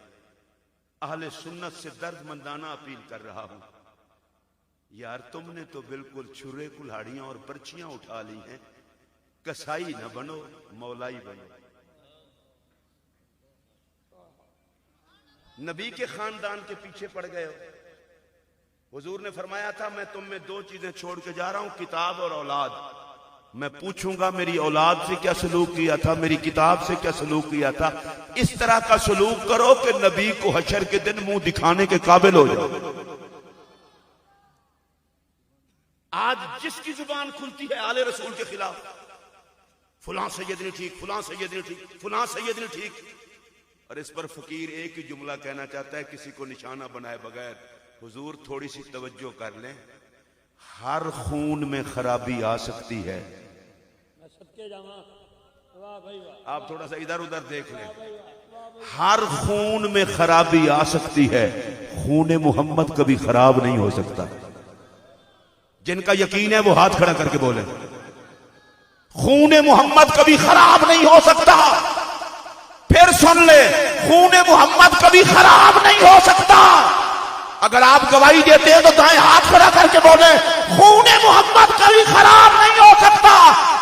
اہل سنت سے درد مندانہ اپیل کر رہا ہوں. یار تم نے تو بالکل چھرے کلہاڑیاں اور پرچیاں اٹھا لی ہیں, کسائی نہ بنو مولائی بنو. نبی کے خاندان کے پیچھے پڑ گئے ہو. حضور نے فرمایا تھا میں تم میں دو چیزیں چھوڑ کے جا رہا ہوں, کتاب اور اولاد. میں پوچھوں گا میری اولاد سے کیا سلوک کیا تھا, میری کتاب سے کیا سلوک کیا تھا. اس طرح کا سلوک کرو کہ نبی کو حشر کے دن منہ دکھانے کے قابل ہو جاؤ. آج جس کی زبان کھلتی ہے آل رسول کے خلاف, فلاں سید نہیں ٹھیک, فلاں سید نہیں ٹھیک, فلاں سید نہیں ٹھیک. اور اس پر فقیر ایک ہی جملہ کہنا چاہتا ہے کسی کو نشانہ بنائے بغیر, حضور تھوڑی سی توجہ کر لیں, ہر خون میں خرابی آ سکتی ہے. آپ تھوڑا سا ادھر ادھر دیکھ لیں, ہر خون میں خرابی آ سکتی ہے, خون محمد کبھی خراب نہیں ہو سکتا. جن کا یقین ہے وہ ہاتھ کھڑا کر کے بولیں, خون محمد کبھی خراب نہیں ہو سکتا. پھر سن لے, خون محمد کبھی خراب نہیں ہو سکتا. اگر آپ گواہی دیتے ہیں تو دائیں ہاتھ کھڑا کر کے بولیں خون محمد کبھی خراب نہیں ہو سکتا.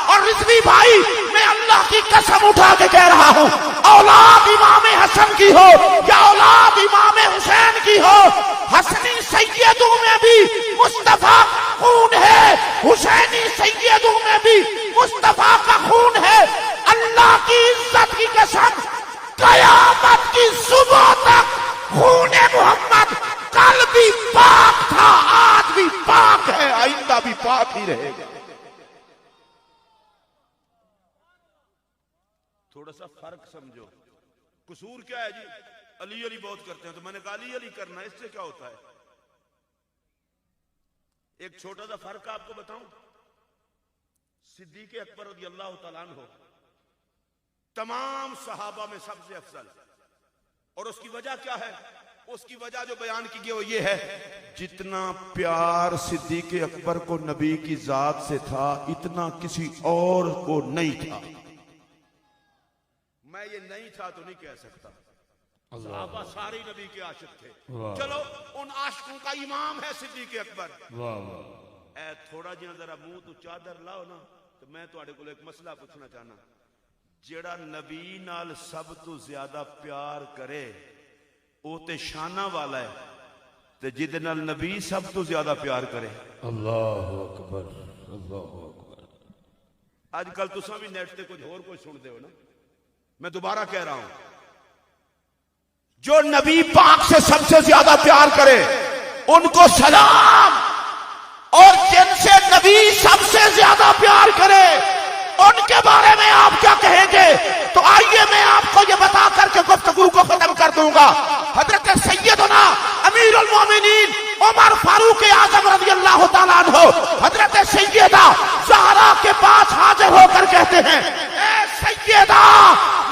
اور رضوی بھائی میں اللہ کی قسم اٹھا کے کہہ رہا ہوں, اولاد امام حسن کی ہو یا اولاد امام حسین کی ہو, حسنی سیدوں میں بھی مصطفیٰ خون ہے, حسینی سیدوں میں بھی مصطفیٰ کا خون ہے. اللہ کی عزت کی قسم قیامت کی صبح تک خون محمد کل بھی پاک تھا, آج بھی پاک ہے, آئندہ بھی پاک ہی رہے گا. تھوڑا سا فرق سمجھو. قصور کیا ہے جی, علی علی بہت کرتے ہیں تو میں نے کہا علی علی کرنا, اس سے کیا ہوتا ہے. ایک چھوٹا سا فرق آپ کو بتاؤں, صدیق اکبر رضی اللہ تعالیٰ عنہ تمام صحابہ میں سب سے افضل, اور اس کی وجہ کیا ہے, اس کی وجہ جو بیان کی گئی وہ یہ ہے, جتنا پیار صدیق اکبر کو نبی کی ذات سے تھا اتنا کسی اور کو نہیں تھا. میں یہ نہیں تھا تو نہیں کہہ سکتا, صحابہ سارے نبی کے عاشق تھے. چلو ان عاشقوں کا امام ہے صدیق اکبر. اے تھوڑا جہاں ذرا منہ تو چادر لاؤ نا, تو میں تواڈے کول ایک مسئلہ پوچھنا چاہنا. جیڑا نبی نال سب تو زیادہ پیار کرے او تے شانہ والا ہے, تے جدے نال نبی سب تو زیادہ پیار کرے. اللہ اکبر, اللہ اکبر. آج کل تساں بھی نیٹ تے کچھ اور کوئی سن دے ہو نا, میں دوبارہ کہہ رہا ہوں, جو نبی پاک سے سب سے زیادہ پیار کرے ان کو سلام, اور جن سے نبی سب سے زیادہ پیار کرے ان کے بارے میں آپ کیا کہیں گے. تو آئیے میں آپ کو یہ بتا کر کے گفتگو کو ختم کر دوں گا. حضرت سیدنا امیر المومنین عمر فاروق اعظم رضی اللہ تعالیٰ عنہ حضرت سیدہ زہرا کے پاس حاضر ہو کر کہتے ہیں, اے سیدہ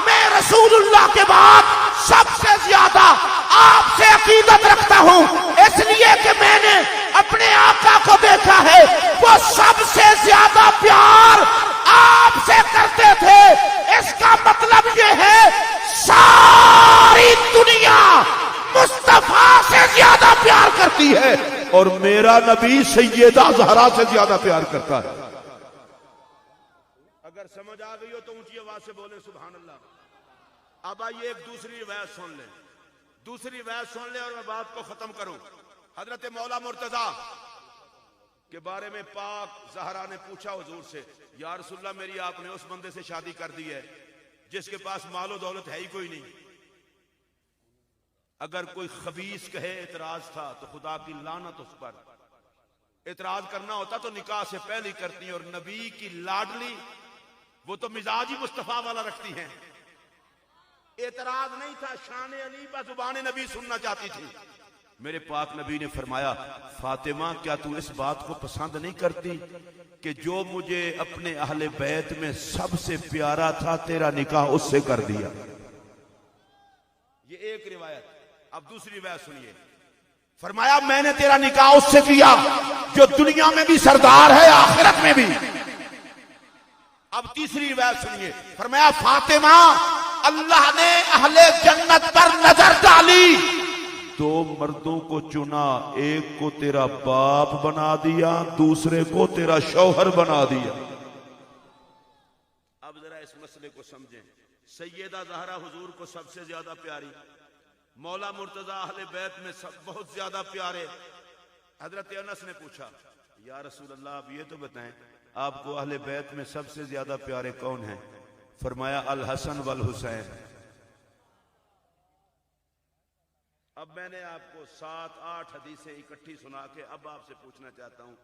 میں رسول اللہ کے بعد سب سے زیادہ آپ سے عقیدت رکھتا ہوں، اس لیے کہ میں نے اپنے آقا کو دیکھا ہے، وہ سب سے زیادہ پیار آپ سے کرتے تھے۔ اس کا مطلب یہ ہے ساری دنیا مصطفیٰ سے زیادہ پیار کرتی ہے، اور میرا نبی سیدہ زہرا سے زیادہ پیار کرتا ہے۔ اگر سمجھ آ گئی ہو تو اونچی آواز سے بولیں سبحان اللہ۔ اب آئیے ایک دوسری روایت سن لیں، دوسری روایت سن لیں اور میں بات کو ختم کروں۔ حضرت مولا مرتضیٰ کے بارے میں پاک زہرا نے پوچھا حضور سے، یا رسول اللہ میری آپ نے اس بندے سے شادی کر دی ہے جس کے پاس مال و دولت ہے ہی کوئی نہیں۔ اگر کوئی خبیث کہے اعتراض تھا تو خدا کی لعنت اس پر۔ اعتراض کرنا ہوتا تو نکاح سے پہلے کرتی، اور نبی کی لاڈلی وہ تو مزاج ہی مصطفیٰ والا رکھتی ہیں۔ اعتراض نہیں تھا، شان علی بزبان نبی سننا چاہتی تھی۔ میرے پاک نبی نے فرمایا، فاطمہ کیا تو اس بات کو پسند نہیں کرتی کہ جو مجھے اپنے اہل بیت میں سب سے پیارا تھا تیرا نکاح اس سے کر دیا۔ یہ ایک روایت۔ اب دوسری روایت سنیے، فرمایا میں نے تیرا نکاح اس سے کیا جو دنیا میں بھی سردار ہے آخرت میں بھی۔ اب تیسری روایت سنیے، فرمایا فاطمہ اللہ نے اہل جنت پر نظر ڈالی، دو مردوں کو چنا، ایک کو تیرا باپ بنا دیا، دوسرے کو تیرا شوہر بنا دیا۔ اب ذرا اس مسئلے کو سمجھیں۔ سیدہ زہرا حضور کو سب سے زیادہ پیاری، مولا مرتضیٰ اہل بیت میں سب بہت زیادہ پیارے۔ حضرت انس نے پوچھا، یا رسول اللہ آپ یہ تو بتائیں آپ کو اہل بیت میں سب سے زیادہ پیارے کون ہیں؟ فرمایا الحسن والحسین۔ اب میں نے آپ کو 7-8 حدیثیں اکٹھی سنا کے اب آپ سے پوچھنا چاہتا ہوں،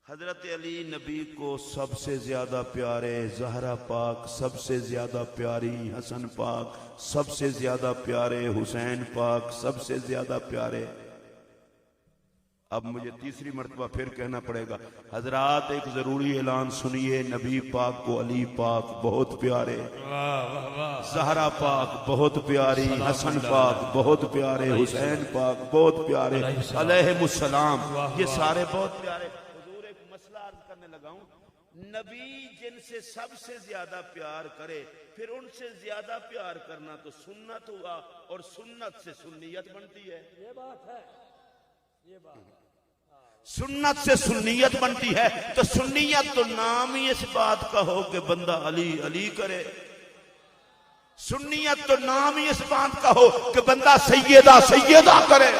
حضرت علی نبی کو سب سے زیادہ پیارے، زہرا پاک سب سے زیادہ پیاری، حسن پاک سب سے زیادہ پیارے، حسین پاک سب سے زیادہ پیارے۔ اب مجھے تیسری مرتبہ پھر کہنا پڑے گا، حضرات ایک ضروری اعلان سنیے، نبی پاک کو علی پاک بہت پیارے، زہرا پاک بہت پیاری، حسن پاک بہت پیارے، حسین پاک بہت پیارے علیہم السلام، یہ سارے بہت پیارے۔ حضور ایک مسئلہ عرض کرنے لگا ہوں، نبی جن سے سب سے زیادہ پیار کرے پھر ان سے زیادہ پیار کرنا تو سنت ہوا، اور سنت سے سنیت بنتی ہے۔ یہ بات ہے، یہ بات سنت سے سنیت بنتی ہے، تو سنیت تو نام ہی اس بات کا ہو کہ بندہ علی علی کرے، سنیت تو نام ہی اس بات کا ہو کہ بندہ سیدہ سیدہ کرے،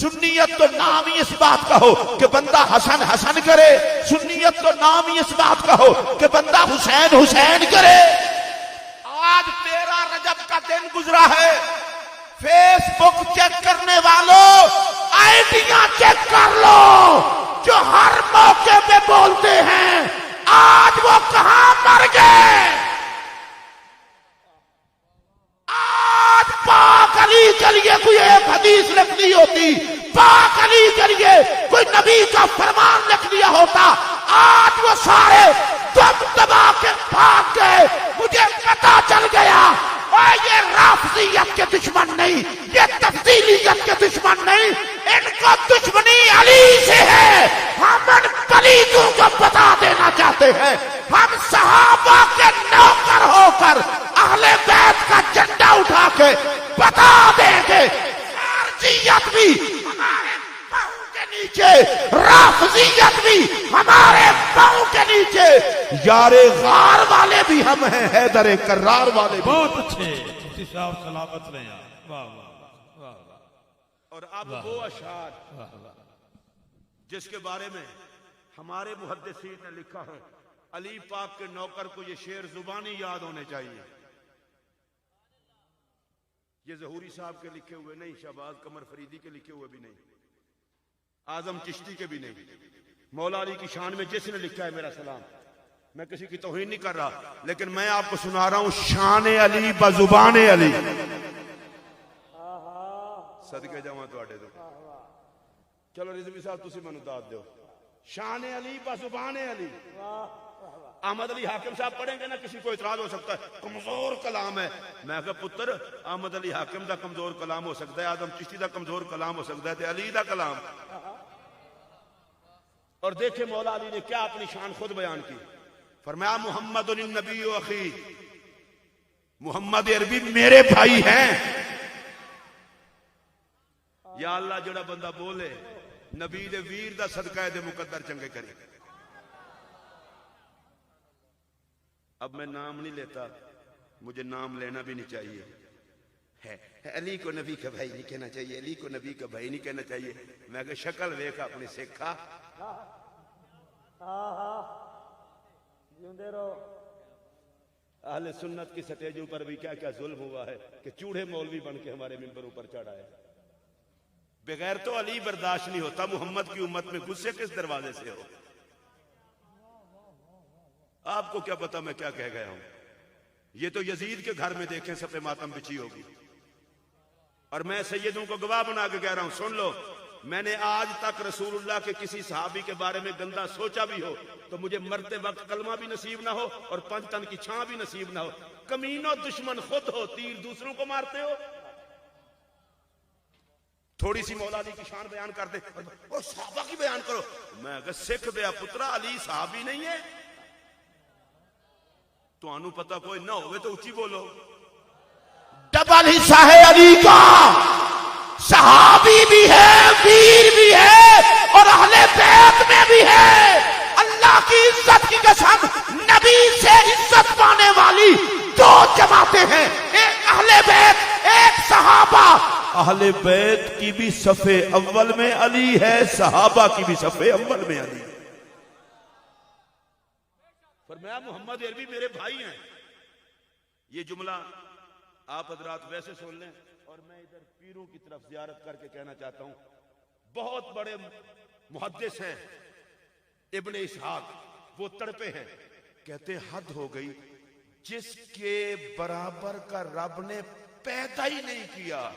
سنیت تو نام ہی اس بات کا ہو کہ بندہ حسن حسن کرے، سنیت تو نام ہی اس بات کا ہو کہ بندہ حسین حسین کرے۔ آج 13 رجب کا دن گزرا ہے، فیس بک چیک کرنے والوں آئیڈیاں چیک کر لو، جو ہر موقع پہ بولتے ہیں آج وہ کہاں مر گئے؟ آج پاک علی کے لیے کوئی ایک حدیث لکھنی ہوتی، پاک علی کے لیے کوئی نبی کا فرمان لکھ دیا ہوتا، آج وہ سارے دم دبا کے بھاگ گئے۔ مجھے پتا چل گیا اور یہ رافضیت کے دشمن نہیں، یہ تفضیلیت کے دشمن نہیں، ان کو دشمنی علی سے ہے۔ ہم ان پلیتوں کو بتا دینا چاہتے ہیں، ہم صحابہ کے نوکر ہو کر اہل بیت کا جھنڈا اٹھا کے بتا دیں گے خارجیت بھی ہمارے پاؤں کے نیچے، رافضیت بھی ہمارے پاؤں کے نیچے، یار غار والے بھی ہم ہیں، حیدر کرار والے بھی۔ بہت اچھے مفتی صاحب سلامت رہے ہیں، واہ واہ واہ واہ۔ اور اب وہ اشعار جس کے بارے میں ہمارے محدثین نے لکھا ہے، علی پاک کے نوکر کو یہ شعر زبانی یاد ہونے چاہیے۔ یہ ظہوری صاحب کے لکھے ہوئے نہیں، شہباز قمر فریدی کے لکھے ہوئے بھی نہیں، اعظم چشتی کے بھی نہیں، مولا علی کی شان میں جس نے لکھا ہے میرا سلام۔ میں کسی کی توہین نہیں کر رہا، لیکن میں آپ کو سنا رہا ہوں شان علی بزبان علی۔ صدقے جاواں تواڈے تو چلو رضوی صاحب تسی مینوں داد دیو، شان علی بزبان علی۔ احمد علی حاکم صاحب پڑھیں گے نا، کسی کو اعتراض ہو سکتا ہے کمزور کلام ہے. میں کہا پتر احمد علی حاکم دا کمزور کلام ہو سکتا ہے، آدم چشتی دا کمزور کلام ہو سکتا ہے، تے علی دا کلام. اور دیکھیں مولا علی نے کیا اپنی شان خود بیان کی. فرمایا محمد النبی و اخی، محمد عربی میرے بھائی ہیں. یا اللہ جڑا بندہ بولے نبی دے ویر دا صدقہ دے مقدر چنگے کرے. اب میں نام نہیں لیتا، مجھے نام لینا بھی نہیں چاہیے. ہے علی کو نبی کا بھائی نہیں کہنا چاہیے، علی کو نبی کا بھائی نہیں کہنا چاہیے. میں کہ شکل ویکھ اپنی سکھا. اہل سنت کی سٹیجوں پر بھی کیا کیا ظلم ہوا ہے کہ چوڑے مولوی بن کے ہمارے ممبروں پر چڑھا ہے. بغیر تو علی برداشت نہیں ہوتا. محمد کی امت میں غصے کس دروازے سے ہو؟ آپ کو کیا پتا میں کیا کہہ گیا ہوں. یہ تو یزید کے گھر میں دیکھیں سب پہ ماتم بچھی ہوگی. اور میں سیدوں کو گواہ بنا کے کہہ رہا ہوں، سن لو، میں نے آج تک رسول اللہ کے کسی صحابی کے بارے میں گندا سوچا بھی ہو تو مجھے مرتے وقت کلمہ بھی نصیب نہ ہو اور 5 ٹن کی چھاں بھی نصیب نہ ہو. کمینوں دشمن خود ہو، تیر دوسروں کو مارتے ہو. تھوڑی سی مولا علی کی شان بیان کر دے اور صحابہ کی بیان کرو. میں اگر سکھ دیا پترا علی صحابی نہیں ہے. تو انو پتہ کوئی نہ ہوئے تو اچھی بولو. ڈبل حصہ ہے علی کا، صحابی بھی ہے، ویر بھی ہے اور اہل بیت میں بھی ہے. اللہ کی عزت کی قسم، نبی سے عزت پانے والی 2 جماعتیں ہیں، ایک اہل بیت، ایک صحابہ. اہل بیت کی بھی صف اول میں علی ہے، صحابہ کی بھی صف اول میں علی. فرمایا محمد عربی میرے بھائی ہیں. یہ جملہ آپ حضرات ویسے سن لیں. اور میں ادھر پیروں کی طرف زیارت کر کے کہنا چاہتا ہوں، بہت بڑے محدث ہیں ابن اسحاق، وہ تڑپے ہیں، کہتے حد ہو گئی، جس کے برابر کا رب نے پیدا ہی نہیں کیا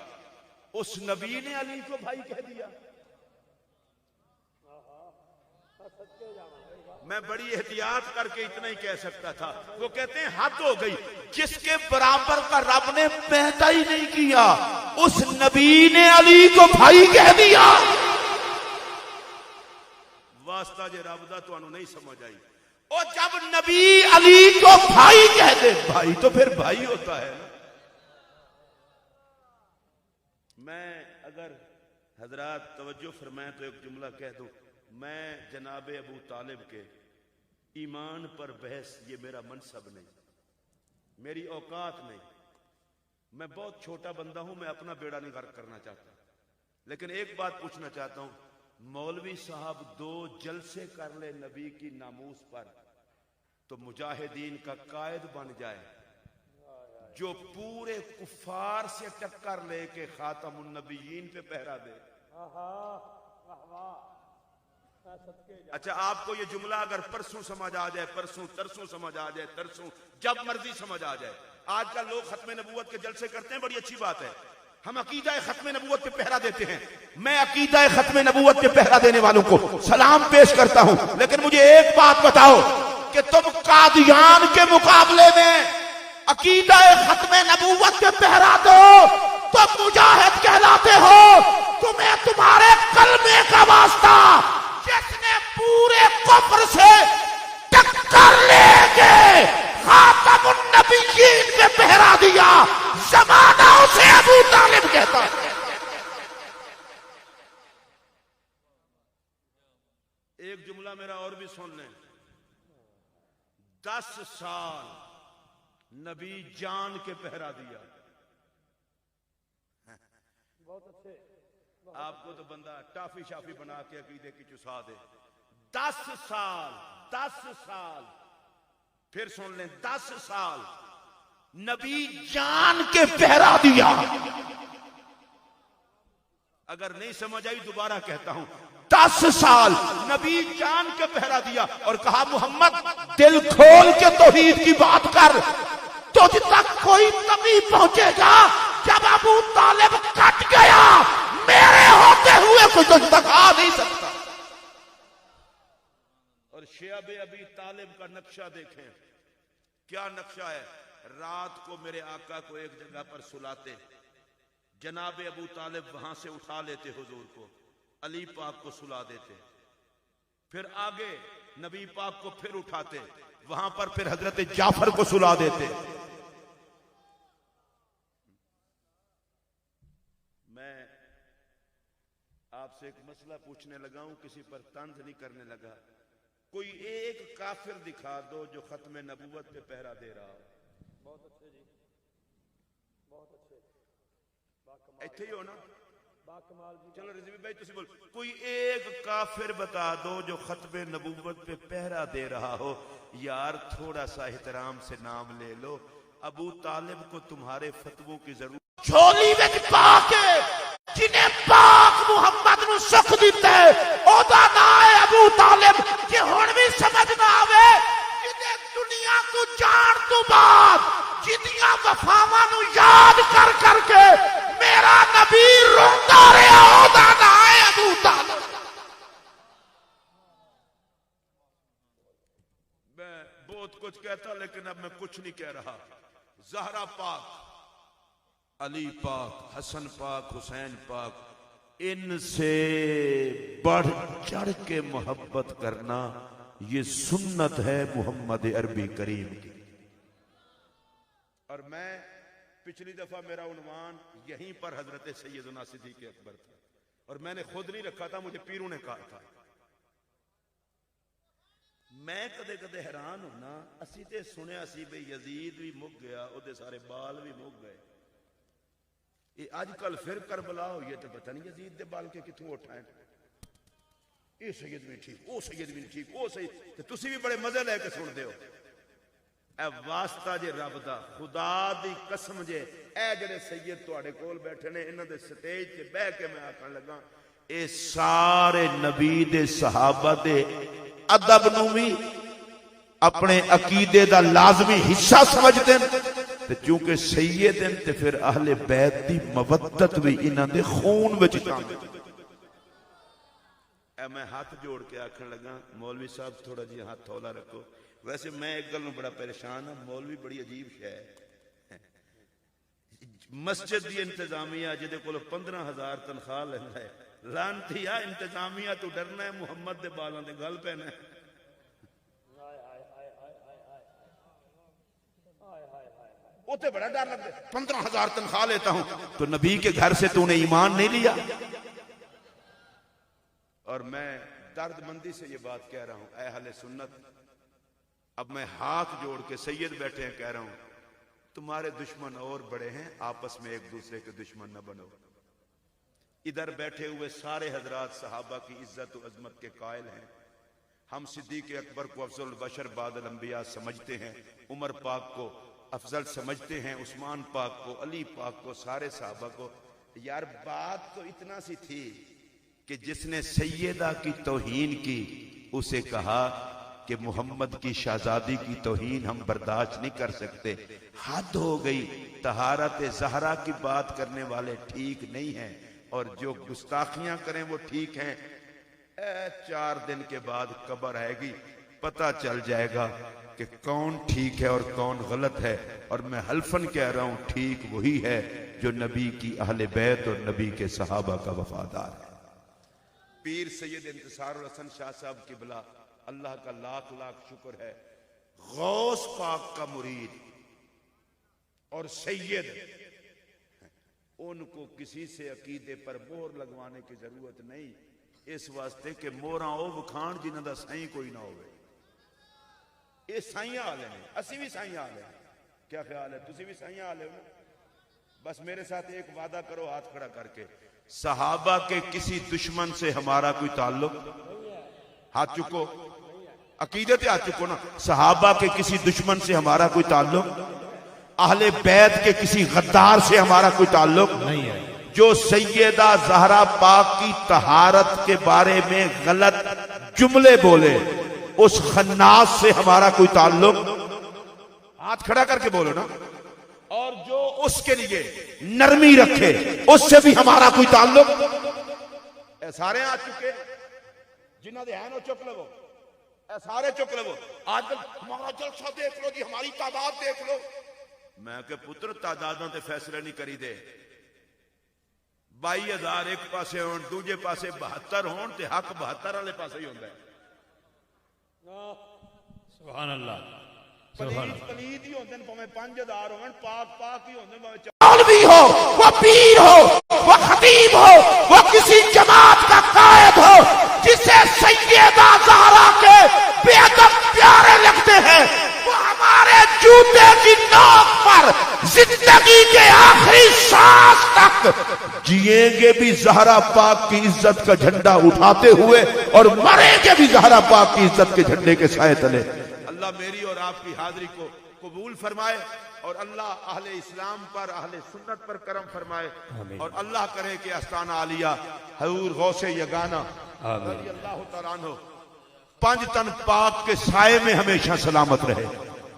اس نبی نے علی کو بھائی کہہ دیا. میں بڑی احتیاط کر کے اتنا ہی کہہ سکتا تھا. وہ کہتے ہیں حد ہو گئی، جس کے برابر کا رب نے پیدا ہی نہیں کیا اس نبی نے علی کو بھائی کہہ دیا. واسطہ جے رب دا تو انہوں نہیں سمجھ آئی. اور جب نبی علی کو بھائی کہہ دے، بھائی تو پھر بھائی ہوتا ہے. میں اگر حضرات توجہ فرمائیں تو ایک جملہ کہہ دوں. میں جناب ابو طالب کے ایمان پر بحث یہ میرا منصب نہیں، میری اوقات نہیں. میں بہت چھوٹا بندہ ہوں، میں اپنا بیڑا نہیں غرق کرنا چاہتا. لیکن ایک بات پوچھنا چاہتا ہوں، مولوی صاحب 2 جلسے کر لے نبی کی ناموس پر تو مجاہدین کا قائد بن جائے. جو پورے کفار سے ٹکر لے کے خاتم النبیین پہ پہرا دے. اچھا آپ کو یہ جملہ اگر پرسوں سمجھ آ جائے، پرسوں ترسوں سمجھ آ جائے، ترسوں جب مرضی سمجھ آ جائے. آج کل لوگ ختم نبوت کے جلسے کرتے ہیں، بڑی اچھی بات ہے. ہم عقیدہ ختم نبوت پہ پہرا دیتے ہیں. میں عقیدہ ختم نبوت پہ پہرا دینے والوں کو سلام پیش کرتا ہوں. لیکن مجھے ایک بات بتاؤ کہ تم قادیان کے مقابلے میں عقیدہ ختم نبوت پہ پہرا دو تو مجاہد کہلاتے ہو. تمہیں تمہارے کلمے کا واسطہ، جس نے پورے کفر سے ٹکر لے کے خاتم النبیین پہ پہرا دیا، زمانہ اسے ابو طالب کہتا ہے. ایک جملہ میرا اور بھی سن لیں. 10 سال نبی جان کے پہرا دیا. بہت اچھے. آپ کو تو بندہ ٹافی شافی بنا کے عقیدے کی چسا دے. 10 سال 10 سال پھر سن لیں، 10 سال نبی جان کے پہرا دیا. اگر نہیں سمجھ آئی دوبارہ کہتا ہوں، 10 سال نبی جان کے پہرا دیا اور کہا محمد دل کھول کے توحید کی بات کر. تجھ تک کوئی تبھی پہنچے گا جب ابو طالب کٹ گیا، میرے ہوتے ہوئے کوئی تجھ تک آ نہیں سکتا. اور شعب ابی طالب کا نقشہ دیکھیں، کیا نقشہ ہے؟ رات کو میرے آقا کو ایک جگہ پر سلاتے، جناب ابو طالب وہاں سے اٹھا لیتے حضور کو، علی پاک کو سلا دیتے، پھر آگے نبی پاک کو پھر اٹھاتے، وہاں پر پھر حضرت جعفر کو سلا دیتے۔ میں آپ سے ایک مسئلہ پوچھنے لگا ہوں، کسی پر طنز نہیں کرنے لگا، کوئی ایک کافر دکھا دو جو ختم نبوت پہ پہرا دے رہا ہو۔ بہت اچھے جی، بہت اچھے، ایتھے ہی ہو نا؟ باکمال جی۔ چلو رضوی بھائی تسی بول، کوئی ایک کافر بتا دو جو ختم نبوت پہ پہرا دے رہا ہو۔ یار تھوڑا سا احترام سے نام لے لو، ابو طالب کو تمہارے فتووں کی ضرورت جھولی وچ پا کے جنہیں پاک محمد نو سکھ دیتا ہے او دا نام ہے ابو طالب، کہ ہن بھی سمجھ نہ آوے جنہیں دنیا تو جان تو بعد جدیاں وفاواں نو یاد کر کر کے میرا نبی روندا رہا، او دا نام ہے ابو طالب۔ میں بہت کچھ کہتا لیکن اب میں کچھ نہیں کہہ رہا۔ زہرا پاک، علی پاک، حسن پاک، حسین پاک، ان سے بڑھ چڑھ کے محبت کرنا یہ سنت ہے محمد عربی کریم کی۔ اور میں پچھلی دفعہ میرا عنوان یہیں پر حضرت سیدنا صدیق اکبر تھا، اور میں نے خود نہیں رکھا تھا، مجھے پیروں نے کہا تھا۔ میں کدے کدے حیران ہونا، اسی تے سنیا سی بے یزید بھی مک گیا، او دے سارے بال بھی مک گئے، یہ آج کل پھر کربلا ہوئی ہے تو پتہ نہیں یزید دے بال کے کتوں اٹھائیں، اے سید بھی ٹھیک، او سید بھی ٹھیک، او سید، تو تسی بھی بڑے مزے لے کے سن دے ہو۔ اے واسطہ جے رب دا، خدا دی قسم جے، اے جڑے سید تواڈے کول بیٹھے نے، انہاں دے سٹیج تے بیٹھ کے میں آکھن لگا، اے سارے نبی دے صحابہ دے ادب نو بھی اپنے عقیدے دا لازمی حصہ سمجھتے ہیں، تے چونکہ سید ہیں تے پھر اہل بیت دی مودت بھی انہاں دے خون وچ شامل۔ اے میں ہاتھ جوڑ کے آکھن لگا، مولوی صاحب تھوڑا جی ہاتھ تھولا رکھو۔ ویسے میں ایک گل بڑا پریشان ہوں، مولوی بڑی عجیب شے ہے، مسجد دی انتظامیہ جدے کول 15,000 تنخواہ لینا ہے، لانتی آ انتظامیہ تو ڈرنا ہے محمد دے بالاں دے گل پہنا ہے۔ وہ تے بڑا ڈر لگتا ہے، 15,000 تنخواہ لیتا ہوں تو نبی کے گھر سے تو نے ایمان نہیں لیا۔ اور میں درد مندی سے یہ بات کہہ رہا ہوں، اے اہل سنت، اب میں ہاتھ جوڑ کے سید بیٹھے ہیں کہہ رہا ہوں، تمہارے دشمن اور بڑے ہیں، آپس میں ایک دوسرے کے دشمن نہ بنو۔ ادھر بیٹھے ہوئے سارے حضرات صحابہ کی عزت و عظمت کے قائل ہیں، ہم صدیق اکبر کو افضل البشر بعد الانبیاء سمجھتے ہیں، عمر پاک کو افضل سمجھتے ہیں، عثمان پاک کو، علی پاک کو، سارے صحابہ کو۔ یار بات تو اتنا سی تھی کہ جس نے سیدہ کی توہین کی اسے کہا کہ محمد کی شہزادی کی توہین ہم برداشت نہیں کر سکتے، حد ہو گئی، طہارت زہرا کی بات کرنے والے ٹھیک نہیں ہیں، اور جو گستاخیاں کریں وہ ٹھیک ہیں۔ 4 دن کے بعد قبر آئے گی، پتہ چل جائے گا کہ کون ٹھیک ہے اور کون غلط ہے، اور میں حلفاً کہہ رہا ہوں ٹھیک وہی ہے جو نبی کی اہل بیت اور نبی کے صحابہ کا وفادار ہے۔ پیر سید انتصار الحسن شاہ صاحب کی بلا، اللہ کا لاکھ لاکھ شکر ہے، غوث پاک کا مرید اور سید، ان کو کسی سے عقیدے پر مہر لگوانے کی ضرورت نہیں، اس واسطے کہ موراں او وکھان جنہاں دا سائیں کوئی نہ ہوئے۔ یہ سائیں آلے ہیں، اسی بھی سائیں آلے ہیں، کیا خیال ہے؟ تسی بھی سائیں آلے ہو نا؟ بس میرے ساتھ ایک وعدہ کرو ہاتھ کھڑا کر کے، صحابہ کے کسی دشمن سے ہمارا کوئی تعلق، ہاتھ چکو، عقیدت ہاتھ چکو نا، صحابہ کے کسی دشمن سے ہمارا کوئی تعلق، اہل بیت کے کسی غدار سے ہمارا کوئی تعلق نہیں ہے۔ جو سیدہ زہرا پاک کی طہارت کے بارے میں غلط جملے بولے اس خناس سے ہمارا کوئی تعلق، ہاتھ کھڑا کر کے بولو نا، اور جو اس کے لیے نرمی رکھے اس سے بھی ہمارا کوئی تعلق۔ اے سارے آ چکے جنہ دے ہیں نو چک لو، اے سارے چک لو آج کل ہمارا جلسہ دیکھ لو جی ہماری تعداد دیکھ لو میں کہ پتر تعدادوں تے فیصلے نہیں کری دے 22,000 ایک پاسے ہون دوجے پاسے 72 ہون تے حق 72 والے پاسے ہی ہوندا ہے سبحان اللہ سبحان اللہ پلید ہی ہوندے نے 5,000 ہون پاک ہی ہوندے نے مولوی ہو وہ پیر ہو وہ خطیب ہو وہ کسی جماعت کا قائد ہو جسے سیدہ زہرا کے بے ادب پیارے لگتے ہیں وہ ہمارے جوتے کی نوک پر زندگی کے آخری سانس تک جیئیں گے بھی زہرا پاک کی عزت کا جھنڈا اٹھاتے ہوئے اور مریں گے بھی زہرا پاک کی عزت کے جھنڈے کے سائے تلے اللہ میری اور آپ کی حاضری کو قبول فرمائے اور اللہ اہل اسلام پر اہل سنت پر کرم فرمائے اور اللہ کرے کہ آستانہ عالیہ حضور غوث یگانہ رضی اللہ تعالیٰ عنہ 5 تن پاک کے سائے میں ہمیشہ سلامت رہے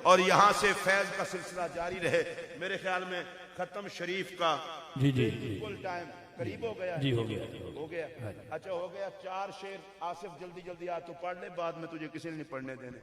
اور یہاں سے فیض کا سلسلہ جاری رہے میرے خیال میں ختم شریف کا جی فل ٹائم قریب ہو گیا جی ہو گیا اچھا ہو گیا 4 شعر آصف جلدی آ تو پڑھ لے بعد میں تجھے کسی نے نہیں پڑھنے دینے